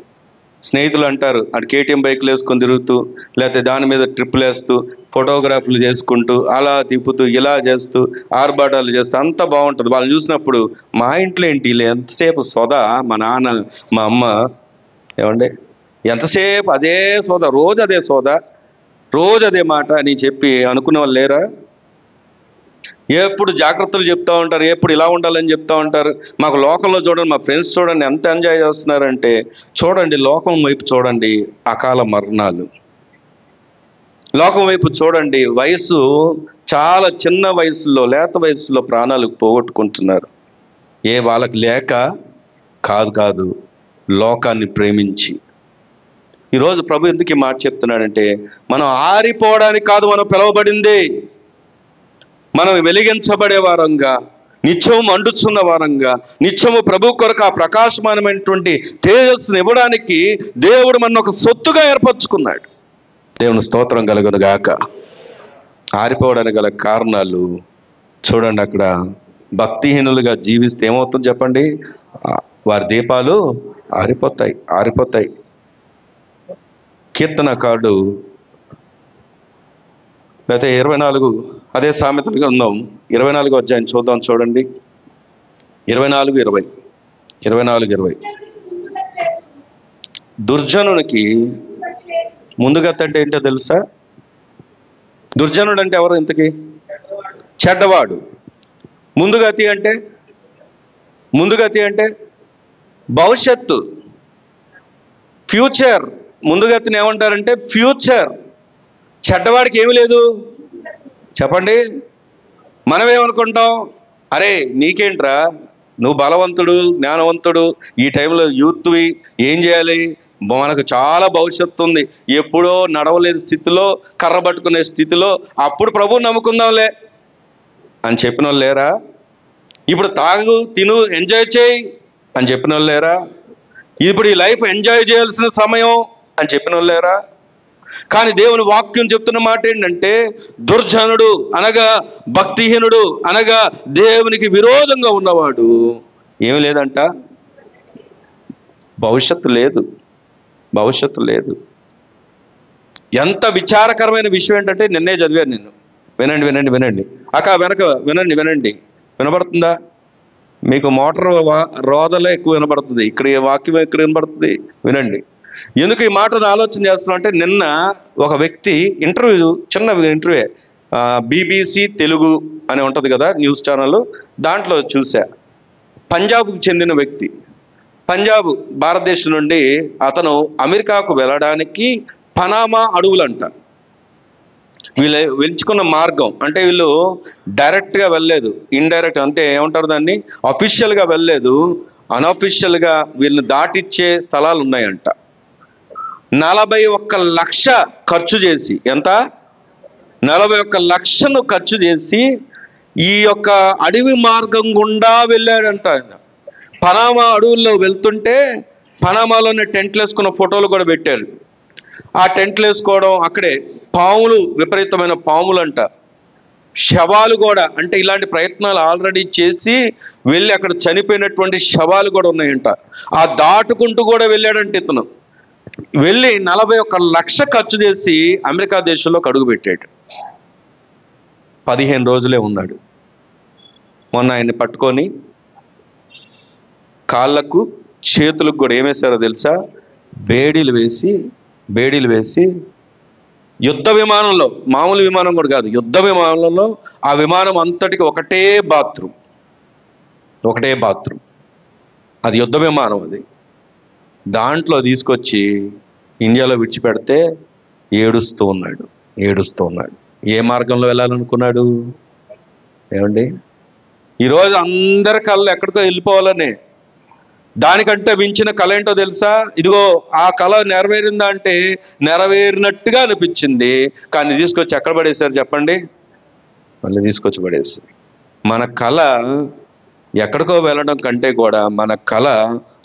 స్నేహితులు అంటారు, అటు కేటీఎం బైక్లు వేసుకొని తిరుగుతూ, లేకపోతే దాని మీద ట్రిప్పులు వేస్తూ, ఫోటోగ్రాఫ్లు చేసుకుంటూ, అలా తిప్పుతూ, ఇలా చేస్తూ, ఆర్భాటాలు చేస్తూ అంతా బాగుంటుంది. వాళ్ళు చూసినప్పుడు మా ఇంట్లో ఏంటి ఎంతసేపు సోదా, మా నాన్న మా అమ్మ ఏమండి ఎంతసేపు అదే సోదా, రోజు అదే సోదా, రోజు అదే మాట అని చెప్పి అనుకునే వాళ్ళు లేరా? ఎప్పుడు జాగ్రత్తలు చెప్తూ ఉంటారు, ఎప్పుడు ఇలా ఉండాలని చెప్తూ ఉంటారు. మాకు లోకంలో చూడండి, మా ఫ్రెండ్స్ చూడండి ఎంత ఎంజాయ్ చేస్తున్నారంటే, చూడండి లోకం వైపు చూడండి, అకాల మరణాలు. లోకం వైపు చూడండి, వయసు చాలా చిన్న వయసులో, లేత వయసులో ప్రాణాలు పోగొట్టుకుంటున్నారు. వాళ్ళకి లేక కాదు, లోకాన్ని ప్రేమించి. ఈరోజు ప్రభు ఎందుకు ఈ మాట చెప్తున్నాడంటే, మనం ఆరిపోవడానికి కాదు మనం పిలువబడింది, మనం వెలిగించబడే వారంగా, నిత్యము మండుచున్న వారంగా, నిత్యము ప్రభు కొరకు ఆ ప్రకాశమానమైనటువంటి తేజస్సును ఇవ్వడానికి దేవుడు మన ఒక సొత్తుగా ఏర్పరచుకున్నాడు. దేవుని స్తోత్రం కలుగును గాక. ఆరిపోవడానికి గల కారణాలు చూడండి. అక్కడ భక్తిహీనులుగా జీవిస్తే ఏమవుతుంది చెప్పండి? వారి దీపాలు ఆరిపోతాయి. కీర్తనకారుడు లేకపోతే 24, అదే సామెతలుగా ఉన్నాం, 24వ అధ్యాయం చూద్దాం. చూడండి 24:20. దుర్జనునికి ముందుగతి అంటే ఏంటో తెలుసా? దుర్జనుడు అంటే ఎవరు? ఇంతకీ చెడ్డవాడు. ముందుగతి అంటే భవిష్యత్తు, ఫ్యూచర్. ముందుగతిని ఏమంటారంటే ఫ్యూచర్. చెడ్డవాడికి ఏమి లేదు చెప్పండి. మనమేమనుకుంటాం, అరే నీకేంట్రా, నువ్వు బలవంతుడు, జ్ఞానవంతుడు, ఈ టైంలో యూత్వి, ఏం చేయాలి, మనకు చాలా భవిష్యత్తు ఉంది, ఎప్పుడో నడవలేని స్థితిలో, కర్ర పట్టుకునే స్థితిలో, అప్పుడు ప్రభువు నమ్ముకుందాంలే అని చెప్పిన వాళ్ళు లేరా? ఇప్పుడు తాగు, తిను, ఎంజాయ్ చేయి అని చెప్పిన వాళ్ళు లేరా? ఇప్పుడు ఈ లైఫ్ ఎంజాయ్ చేయాల్సిన సమయం అని చెప్పిన వాళ్ళు లేరా? కానీ దేవుని వాక్యం చెప్తున్న మాట ఏంటంటే, దుర్జనుడు అనగా భక్తిహీనుడు అనగా దేవునికి విరోధంగా ఉన్నవాడు ఏమి లేదంట, భవిష్యత్తు లేదు. ఎంత విచారకరమైన విషయం ఏంటంటే, నిన్నే చదివాను నేను. వినండి అక్క, వెనక వినండి. వినబడుతుందా మీకు? మోటార్ రోదలే ఎక్కువ వినబడుతుంది, ఇక్కడ వాక్యం ఎక్కడ వినబడుతుంది? వినండి. ఎందుకు ఈ మాటను ఆలోచన చేస్తున్నా అంటే, నిన్న ఒక వ్యక్తి చిన్న ఇంటర్వ్యూ BBC తెలుగు అని ఉంటుంది కదా న్యూస్ ఛానల్, దాంట్లో చూసా. పంజాబ్కు చెందిన వ్యక్తి, పంజాబ్ భారతదేశం నుండి అతను అమెరికాకు వెళ్ళడానికి పనామా అడవులంట, వీళ్ళు ఎంచుకున్న మార్గం అంటే వీళ్ళు డైరెక్ట్గా వెళ్ళలేదు, ఇండైరెక్ట్ అంటే ఏమంటారు దాన్ని, అఫీషియల్గా వెళ్ళలేదు, అన్అఫీషియల్గా వీళ్ళని దాటిచ్చే స్థలాలు ఉన్నాయంట. 41 లక్ష ఖర్చు చేసి, ఎంత? 41 లక్షను ఖర్చు చేసి ఈ యొక్క అడవి మార్గం గుండా వెళ్ళాడంట ఆయన. పనామా అడవుల్లో వెళ్తుంటే పనామాలోనే టెంట్లు వేసుకున్న ఫోటోలు కూడా పెట్టారు. ఆ టెంట్లు వేసుకోవడం, అక్కడే పాములు, విపరీతమైన పాములు అంట, శవాలు కూడా, అంటే ఇలాంటి ప్రయత్నాలు ఆల్రెడీ చేసి వెళ్ళి అక్కడ చనిపోయినటువంటి శవాలు కూడా ఉన్నాయంట. ఆ దాటుకుంటూ కూడా వెళ్ళాడంటే ఇతను. వెళ్ళి 41 లక్ష ఖర్చు చేసి అమెరికా దేశంలో అడుగు పెట్టాడు. 15 రోజులే ఉన్నాడు. మొన్న ఆయన్ని పట్టుకొని కాళ్ళకు చేతులకు కూడా ఏమేశారో తెలుసా? బేడీలు వేసి యుద్ధ విమానంలో, మామూలు విమానం కూడా కాదు, యుద్ధ విమానంలో, ఆ విమానం అంతటికి ఒకటే బాత్రూమ్, అది యుద్ధ విమానం. అది దాంట్లో తీసుకొచ్చి ఇండియాలో విడిచిపెడితే ఏడుస్తూ ఉన్నాడు. ఏ మార్గంలో వెళ్ళాలనుకున్నాడు? ఏమండి, ఈరోజు అందరి కళలు ఎక్కడికో వెళ్ళిపోవాలనే. దానికంటే మించిన కళ ఏంటో తెలుసా? ఇదిగో ఆ కళ నెరవేరిందా అంటే నెరవేరినట్టుగా అనిపించింది, కానీ తీసుకొచ్చి ఎక్కడ పడేశారు చెప్పండి? మళ్ళీ తీసుకొచ్చి పడేశారు. మన కళ ఎక్కడికో వెళ్ళడం కంటే కూడా మన కళ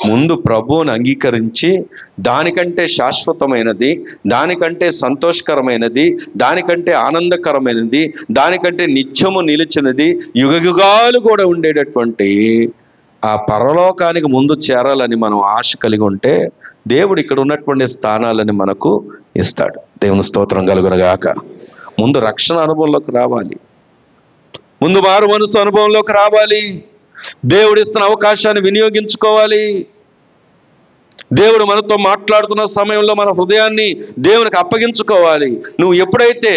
ముందు ప్రభువుని అంగీకరించి, దానికంటే శాశ్వతమైనది, దానికంటే సంతోషకరమైనది, దానికంటే ఆనందకరమైనది, దానికంటే నిత్యము నిలిచినది, యుగయుగాలు కూడా ఉండేటటువంటి ఆ పరలోకానికి ముందు చేరాలని మనం ఆశ కలిగి ఉంటే దేవుడు ఇక్కడ ఉన్నటువంటి స్థానాలని మనకు ఇస్తాడు. దేవుని స్తోత్రం కలుగునగాక. ముందు రక్షణ అనుభవంలోకి రావాలి, ముందు మారు మనసు అనుభవంలోకి రావాలి, దేవుడు ఇస్తున్న అవకాశాన్ని వినియోగించుకోవాలి. దేవుడు మనతో మాట్లాడుతున్న సమయంలో మన హృదయాన్ని దేవునికి అప్పగించుకోవాలి. నువ్వు ఎప్పుడైతే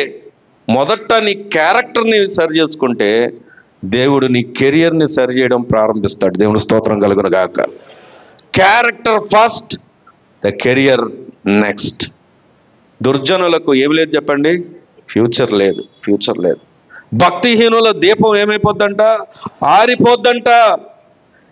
మొదట నీ క్యారెక్టర్ని సరి చేసుకుంటే దేవుడు నీ కెరియర్ని సరి చేయడం ప్రారంభిస్తాడు. దేవుని స్తోత్రం కలుగునగాక. Character first, the career next. దుర్జనులకు ఏమి లేదు చెప్పండి? ఫ్యూచర్ లేదు. భక్తిహీనుల దీపం ఏమైపోద్దంట? ఆరిపోద్దంట.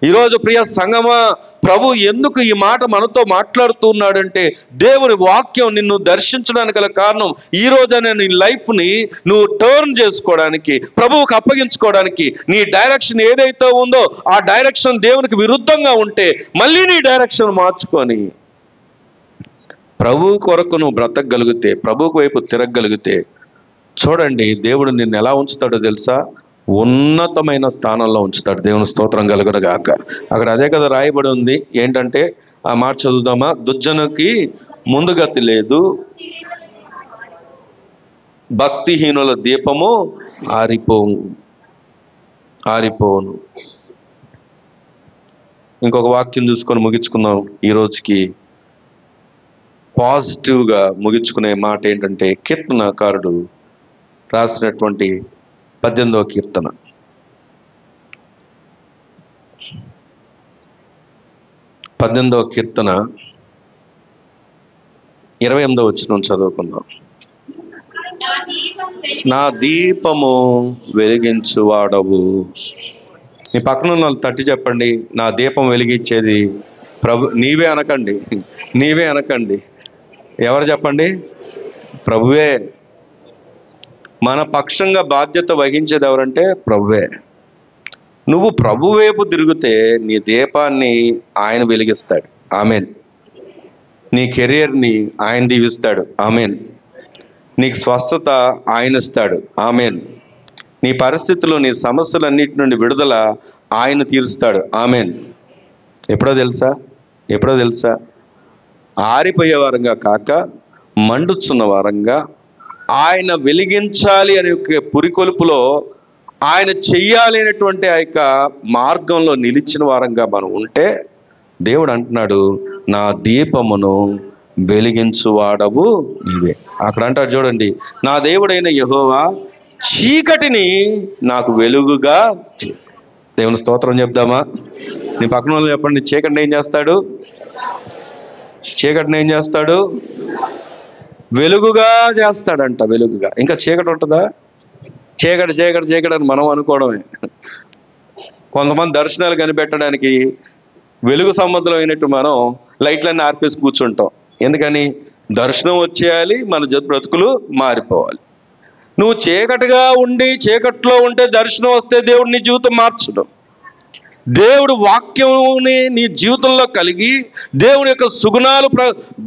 ఈరోజు ప్రియ సంగమా, ప్రభు ఎందుకు ఈ మాట మనతో మాట్లాడుతున్నాడంటే, దేవుని వాక్యం నిన్ను దర్శించడానికి గల కారణం, ఈ రోజునే నీ లైఫ్ని నువ్వు టర్న్ చేసుకోవడానికి, ప్రభువుకు అప్పగించుకోవడానికి. నీ డైరెక్షన్ ఏదైతే ఉందో ఆ డైరెక్షన్ దేవునికి విరుద్ధంగా ఉంటే మళ్ళీ నీ డైరెక్షన్ మార్చుకొని ప్రభు కొరకు నువ్వు బ్రతకగలిగితే, ప్రభువు వైపు తిరగగలిగితే, చూడండి దేవుడు నిన్ను ఎలా ఉంచుతాడో తెలుసా? ఉన్నతమైన స్థానంలో ఉంచుతాడు. దేవుని స్తోత్రం కలుగునగాక. అక్కడ అదే కదా రాయబడి ఉంది. ఏంటంటే ఆ మాట చదువుదామా? దుర్జనుకి ముందుగతి లేదు, భక్తిహీనుల దీపము ఆరిపోను. ఇంకొక వాక్యం చూసుకొని ముగించుకుందాం. ఈ రోజుకి పాజిటివ్గా ముగించుకునే మాట ఏంటంటే, కీర్తనకారుడు రాసినటువంటి 18వ కీర్తన, 18వ కీర్తన 28వ వచనం చదువుకుందాం. నా దీపము వెలిగించువాడవు. మీ పక్కన ఉన్న వాళ్ళు తట్టి చెప్పండి, నా దీపం వెలిగించేది ప్రభు. నీవే అనకండి. ఎవరు చెప్పండి? ప్రభువే. మన పక్షంగా బాధ్యత వహించేది ఎవరంటే ప్రభువే. నువ్వు ప్రభు వైపు తిరిగితే నీ దీపాన్ని ఆయన వెలిగిస్తాడు. ఆమెన్. నీ కెరియర్ని ఆయన దీవిస్తాడు. ఆమెన్. నీకు స్వస్థత ఆయన ఇస్తాడు. ఆమెన్. నీ పరిస్థితుల్లో, నీ సమస్యలన్నిటి నుండి విడుదల ఆయన తీరుస్తాడు. ఆమెన్. ఎప్పుడో తెలుసా? ఆరిపోయే వారంగా కాక మండుచున్న వారంగా ఆయన వెలిగించాలి అనే పురికొలుపులో ఆయన చెయ్యాలి అనేటువంటి ఆ యొక్క మార్గంలో నిలిచిన వారంగా మనం ఉంటే దేవుడు అంటున్నాడు, నా దీపమును వెలిగించువాడవు నీవే. అక్కడ అంటాడు చూడండి, నా దేవుడైన యెహోవా చీకటిని నాకు వెలుగుగా. దేవుని స్తోత్రం చెప్దామా? నీ పక్కన వాళ్ళు చెప్పండి, చీకటిని ఏం చేస్తాడు? వెలుగుగా చేస్తాడంట. వెలుగుగా. ఇంకా చీకటి ఉంటుందా? చీకటి చీకటి చీకటి అని మనం అనుకోవడమే. కొంతమంది దర్శనాలు కనిపెట్టడానికి వెలుగు సంబంధమైనట్టు మనం లైట్లన్నీ ఆర్పేసి కూర్చుంటాం. ఎందుకని? దర్శనం వచ్చేయాలి, మన బ్రతుకులు మారిపోవాలి. నువ్వు చీకటిగా ఉండి చీకట్లో ఉంటే దర్శనం వస్తే దేవుడు నీ జీవితం మార్చడం. దేవుడు వాక్యంని నీ జీవితంలో కలిగి దేవుని యొక్క సుగుణాలు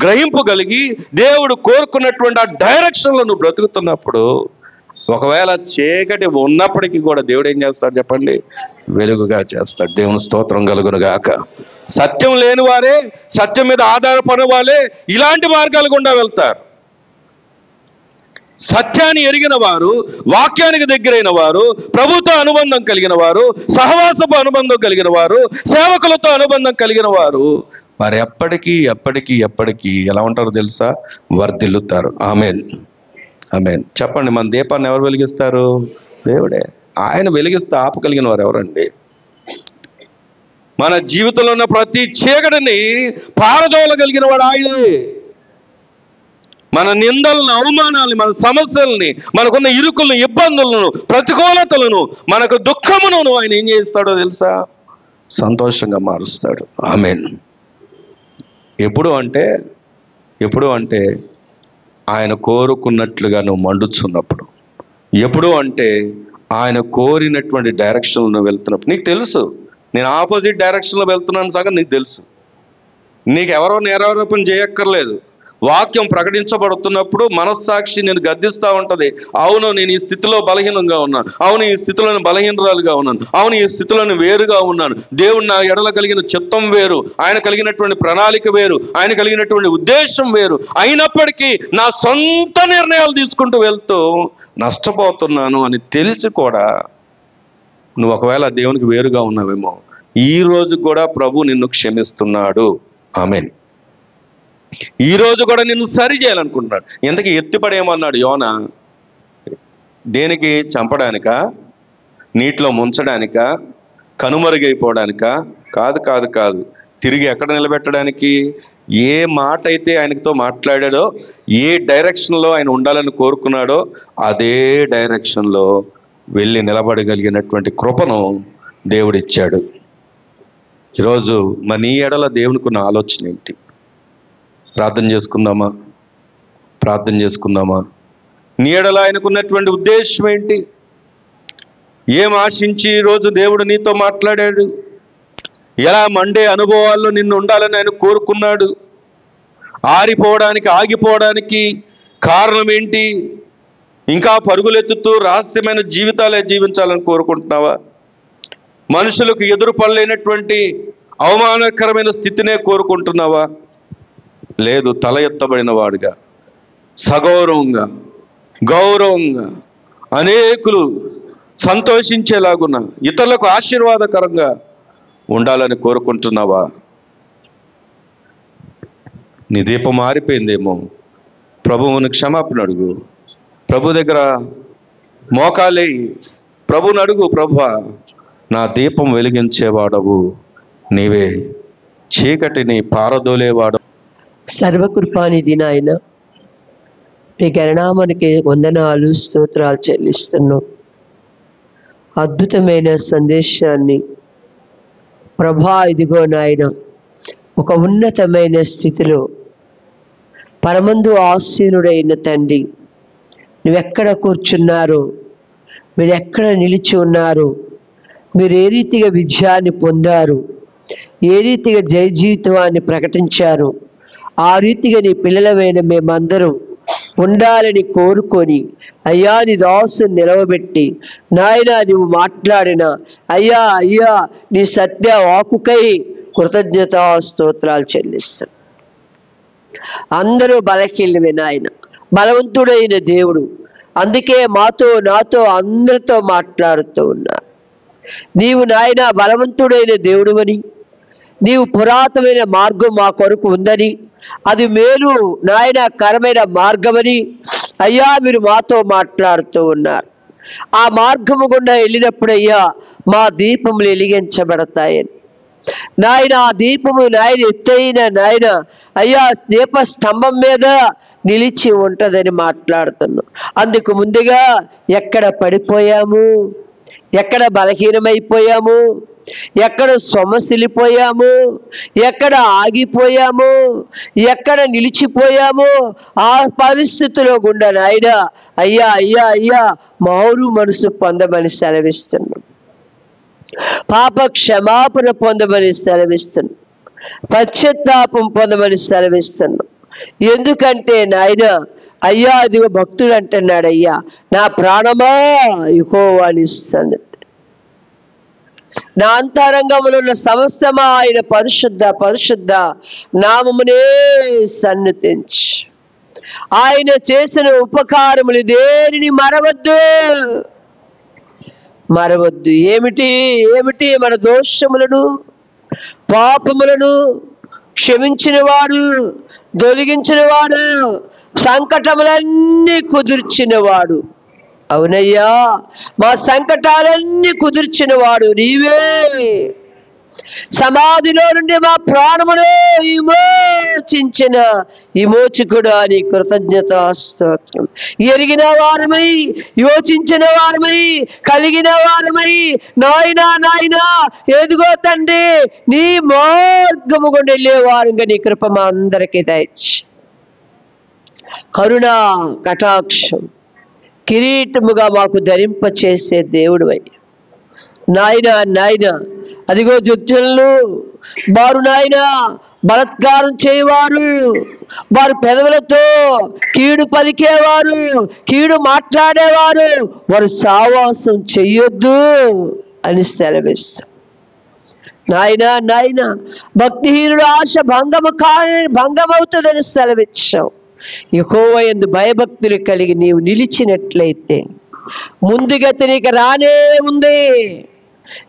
గ్రహింపగలిగి దేవుడు కోరుకున్నటువంటి ఆ డైరెక్షన్లో నువ్వు బ్రతుకుతున్నప్పుడు, ఒకవేళ చీకటి ఉన్నప్పటికీ కూడా దేవుడు ఏం చేస్తాడు చెప్పండి? వెలుగుగా చేస్తాడు. దేవుని స్తోత్రం కలుగును గాక. సత్యం లేని వారే, సత్యం మీద ఆధారపడిన వాళ్ళే ఇలాంటి మార్గాలు గుండా వెళ్తారు. సత్యాన్ని ఎరిగిన వారు, వాక్యానికి దగ్గరైన వారు, ప్రభుతో అనుబంధం కలిగిన వారు, సహవాసపు అనుబంధం కలిగిన వారు, సేవకులతో అనుబంధం కలిగిన వారు, వారు ఎప్పటికీ ఎప్పటికీ ఎప్పటికీ ఎలా ఉంటారో తెలుసా? వర్ధిల్లుతారు. ఆమేన్, ఆమేన్. చెప్పండి, మన దీపాన్ని ఎవరు వెలిగిస్తారు? దేవుడే. ఆయన వెలిగిస్తే ఆపగలిగిన వారు ఎవరండి? మన జీవితంలో ఉన్న ప్రతి చీకటిని పారదోలగలిగిన వాడు ఆయనే. మన నిందలను, అవమానాలని, మన సమస్యల్ని, మనకున్న ఇరుకులను, ఇబ్బందులను, ప్రతికూలతలను, మనకు దుఃఖమును ఆయన ఏం చేస్తాడో తెలుసా? సంతోషంగా మారుస్తాడు. ఆమేన్. ఎప్పుడు అంటే ఆయన కోరుకున్నట్లుగా నువ్వు మండుచున్నప్పుడు, ఎప్పుడు అంటే ఆయన కోరినటువంటి డైరెక్షన్లో నువ్వు వెళ్తున్నప్పుడు. నీకు తెలుసు నేను ఆపోజిట్ డైరెక్షన్లో వెళ్తున్నాను సంగతి నీకు తెలుసు. నీకు ఎవరో నేరారోపణ చేయక్కర్లేదు. వాక్యం ప్రకటించబడుతున్నప్పుడు మనస్సాక్షి నేను గద్దిస్తూ ఉంటుంది. అవును, నేను ఈ స్థితిలో బలహీనంగా ఉన్నాను. అవును, ఈ స్థితిలో బలహీనరాలుగా ఉన్నాను. అవును, ఈ స్థితిలో వేరుగా ఉన్నాను. దేవుడు నా ఎడల కలిగిన చిత్తం వేరు, ఆయన కలిగినటువంటి ప్రణాళిక వేరు, ఆయన కలిగినటువంటి ఉద్దేశం వేరు. అయినప్పటికీ నా సొంత నిర్ణయాలు తీసుకుంటూ వెళ్తూ నష్టపోతున్నాను అని తెలిసి కూడా నువ్వు ఒకవేళ దేవునికి వేరుగా ఉన్నావేమో, ఈ రోజు కూడా ప్రభు నిన్ను క్షమిస్తున్నాడు. ఆమేన్. ఈ రోజు కూడా నిన్ను సరి చేయాలనుకుంటున్నాడు. ఎందుకు? ఎత్తిపడేమన్నాడు యోనా? దేనికి? చంపడానికా? నీటిలో ముంచడానికా? కనుమరుగైపోవడానికా? కాదు కాదు కాదు. తిరిగి ఎక్కడ నిలబెట్టడానికి? ఏ మాట అయితే ఆయనతో మాట్లాడాడో, ఏ డైరెక్షన్లో ఆయన ఉండాలని కోరుకున్నాడో అదే డైరెక్షన్లో వెళ్ళి నిలబడగలిగినటువంటి కృపను దేవుడిచ్చాడు. ఈరోజు మరి నీ ఎడల దేవునికి ఉన్న ఆలోచన ఏంటి? ప్రార్థన చేసుకుందామా? నీ ఎడల ఆయనకున్నటువంటి ఉద్దేశం ఏంటి? ఏం ఆశించి ఈరోజు దేవుడు నీతో మాట్లాడాడు? ఎలా మండే అనుభవాల్లో నిన్ను ఉండాలని ఆయన కోరుకున్నాడు? ఆరిపోవడానికి, ఆగిపోవడానికి కారణం ఏంటి? ఇంకా పరుగులెత్తుతూ రహస్యమైన జీవితాలే జీవించాలని కోరుకుంటున్నావా? మనుషులకు ఎదురుపడలేనటువంటి అవమానకరమైన స్థితినే కోరుకుంటున్నావా? లేదు, తల ఎత్తబడిన వాడుగా, సగౌరవంగా, గౌరవంగా, అనేకులు సంతోషించేలాగున్న, ఇతరులకు ఆశీర్వాదకరంగా ఉండాలని కోరుకుంటున్నావా? నీ దీపం మారిపోయిందేమో. ప్రభువుని క్షమాపణ అడుగు. ప్రభు దగ్గర మోకాలే ప్రభుని అడుగు. ప్రభువా, నా దీపం వెలిగించేవాడవు నీవే, చీకటిని పారదోలేవాడు. సర్వకృపానిధి నాయన, నీ గణనామానికి వందనాలు, స్తోత్రాలు చెల్లిస్తున్నాం. అద్భుతమైన సందేశాన్ని ప్రభా, ఇదిగో నాయన, ఒక ఉన్నతమైన స్థితిలో పరమందు ఆసీనుడైన తండ్రి, నువ్వెక్కడ కూర్చున్నారో, మీరు ఎక్కడ నిలిచి ఉన్నారు, మీరు ఏ రీతిగా విజయాన్ని పొందారు, ఏ రీతిగా జయ జీవితాన్ని ప్రకటించారు, ఆ రీతిగా నీ పిల్లలమైన మేమందరం ఉండాలని కోరుకొని, అయ్యా నీ దాసుని నిలవబెట్టి, నాయన నువ్వు మాట్లాడిన అయ్యా నీ సత్య వాకుకై కృతజ్ఞతా స్తోత్రాలు చెల్లిస్తాను. అందరూ బలహీనమే నాయన, బలవంతుడైన దేవుడు. అందుకే మాతో, నాతో, అందరితో మాట్లాడుతూ ఉన్నా. నీవు నాయన బలవంతుడైన దేవుడువని, నీవు పురాతనమైన మార్గం మా కొరకు ఉందని, అది మేలు నాయన కరమైన మార్గమని అయ్యా మీరు మాతో మాట్లాడుతూ ఉన్నారు. ఆ మార్గము గుండా వెళ్ళినప్పుడు అయ్యా మా దీపములు వెలిగించబడతాయని నాయన, ఆ దీపము నాయన ఎత్తైన నాయన అయ్యా దీప స్తంభం మీద నిలిచి ఉంటుందని మాట్లాడుతున్నాం. అందుకు ముందుగా ఎక్కడ పడిపోయాము, ఎక్కడ బలహీనమైపోయాము, ఎక్కడ సొమ్మసిల్లిపోయాము, ఎక్కడ ఆగిపోయాము, ఎక్కడ నిలిచిపోయాము, ఆ పరిస్థితిలో గుండా నాయన అయ్యా అయ్యా అయ్యా మారు మనసు పొందమని సెలవిస్తున్నాం. పాప క్షమాపణ పొందమని సెలవిస్తున్నాం. పశ్చాత్తాపం పొందమని సెలవిస్తున్నాం. ఎందుకంటే నాయన అయ్యా అదిగో భక్తుడు అంటున్నాడు, అయ్యా నా ప్రాణమా యెహోవాని సన్నిధి, నా అంతరంగంలో ఉన్న సమస్తమా ఆయన పరిశుద్ధ పరిశుద్ధ నామమునే సన్నుతించు. ఆయన చేసిన ఉపకారములు దేనిని మరవద్దు. ఏమిటి ఏమిటి? మన దోషములను పాపములను క్షమించిన వాడు, తొలగించిన వాడు, సంకటములన్నీ కుదిర్చిన వాడు. అవునయ్యా, మా సంకటాలన్నీ కుదిర్చిన వాడు నీవే. సమాధిలో నుండి మా ప్రాణమును విమోచించిన విమోచకుడు అని కృతజ్ఞతాస్తోత్రం. ఎరిగిన వారమై, యోచించిన వారమై, కలిగిన వారమై నాయనా నాయనా ఎదుగో తండ్రి నీ మార్గము గుండా వెళ్ళే వారుగా నీ కృప మా అందరికీ దయచి కరుణ కటాక్షం కిరీటముగా మాకు ధరింప చేసే దేవుడు అయ్యా. నాయన నాయన అదిగో దుర్జనులు వారు నాయన బలత్కారం చేయవారు, వారు పెదవులతో కీడు పలికేవారు, కీడు మాట్లాడేవారు, వారు సావాసం చెయ్యొద్దు అని సెలవిస్తాం. నాయన నాయన భక్తిహీనుడు ఆశ భంగమవుతుందని సెలవిచ్చావు. యెహోవా యందు భయభక్తులు కలిగి నీవు నిలిచినట్లయితే ముందుగతి నీకు రానే ఉంది,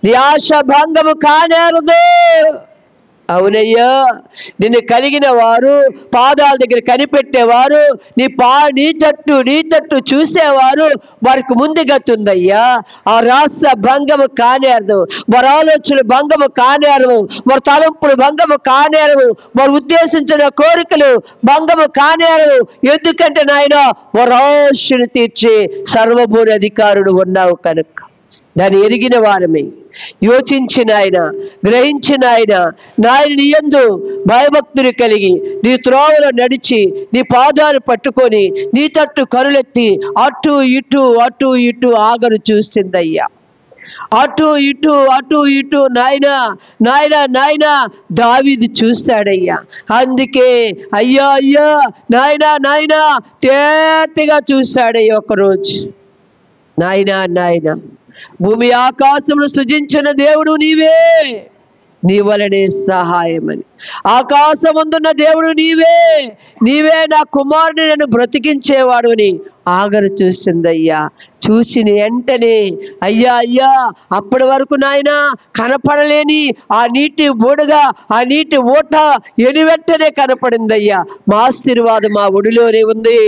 నీ ఆశ భంగము కానేరదు. అవునయ్యా, నిన్ను కలిగిన వారు పాదాల దగ్గర కనిపెట్టేవారు, నీ తట్టు చూసేవారు వారికి ముందుగతి ఉందయ్యా. ఆ రాస భంగము కానేరదు, వారి ఆలోచనలు భంగము కానేరవు, వారి తలంపులు భంగము కానేరవు, వారు ఉద్దేశించిన కోరికలు భంగము కానేరవు. ఎందుకంటే నాయన వారి ఆశను తీర్చే సర్వభూరి అధికారుడు ఉన్నావు కనుక దాన్ని ఎరిగిన వారమే, యోచించిన ఆయన, గ్రహించిన ఆయన నాయన నీ యందు భయభక్తులు కలిగి నీ త్రోవలో నడిచి నీ పాదాలు పట్టుకొని నీ తట్టు కరులెత్తి అటు ఇటు ఆగరు చూసిందయ్యా. అటు ఇటు నాయన దావీదు చూశాడయ్యా. అందుకే అయ్యా నాయన తేటగా చూశాడయ్యా. ఒకరోజు నాయన భూమి ఆకాశమును సృజించిన దేవుడు నీవే, నీ వలనే సహాయమని. ఆకాశమందున్న దేవుడు నీవే నా కుమారుని నన్ను బ్రతికించేవాడు అని ఆగరు చూసిందయ్యా. చూసిన వెంటనే అయ్యా అప్పటి వరకు నాయన కనపడలేని ఆ నీటి బోడుగా, ఆ నీటి ఊట వెంటనే కనపడిందయ్యా. మా ఆశీర్వాదం మా ఒడిలోనే ఉంది,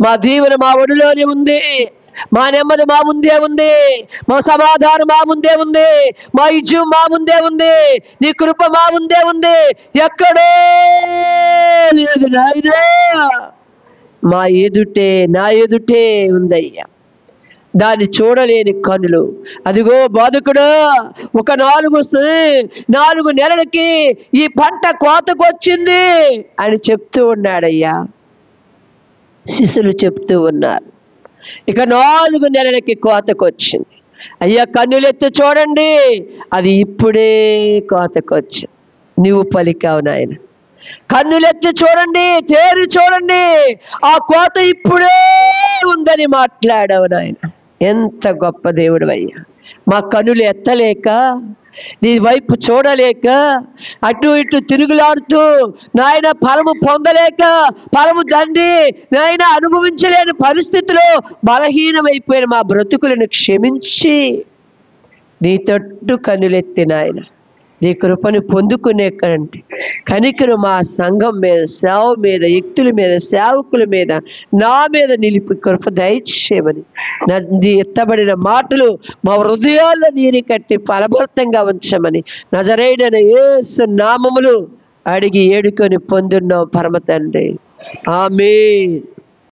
మా దీవెన మా ఒడిలోనే ఉంది, మా నెమ్మది మా ముందే ఉంది, మా సమాధానం మా ముందే ఉంది, మా విజయం మా ముందే ఉంది, నీ కృప మా ముందే ఉంది. ఎక్కడో లేదు నాయనా, మా నా ఎదుటే ఉందయ్యా. దాన్ని చూడలేని కనులు అదిగో బాధకుడు ఒక 4 నెలలకి ఈ పంట కోతకొచ్చింది అని చెప్తూ ఉన్నాడయ్యా. శిష్యులు చెప్తూ ఉన్నారు, ఇక 4 నెలలకి కోతకొచ్చింది. అయ్యా కన్నులెత్తి చూడండి, అది ఇప్పుడే కోతకొచ్చింది. నువ్వు పలికావు నాయన. కన్నులెత్తి చూడండి, తేరి చూడండి, ఆ కోత ఇప్పుడే ఉందని మాట్లాడావు నాయన. ఎంత గొప్ప దేవుడు అయ్యా. మా కన్నులు ఎత్తలేక, నీ వైపు చూడలేక, అటు ఇటు తిరుగులాడుతూ నాయన ఫలము పొందలేక, ఫలము దండి నాయన అనుభవించలేని పరిస్థితిలో బలహీనమైపోయిన మా బ్రతుకులను క్షమించి నీ తట్టు కన్నులెత్తి నాయన నీ కృపను పొందుకునే కంటే కనికరు మా సంఘం మీద, సేవ మీద, వ్యక్తుల మీద, సేవకుల మీద, నా మీద నిలిపి కృప దయచేయమని నీ ఎత్తబడిన మాటలు మా హృదయాల్లో నీరు కట్టి ఫలభరితంగా ఉంచమని నజరేయుడైన యేసు నామములు అడిగి ఏడుకొని పొందున్నాం పరమ తండ్రి. ఆమేన్.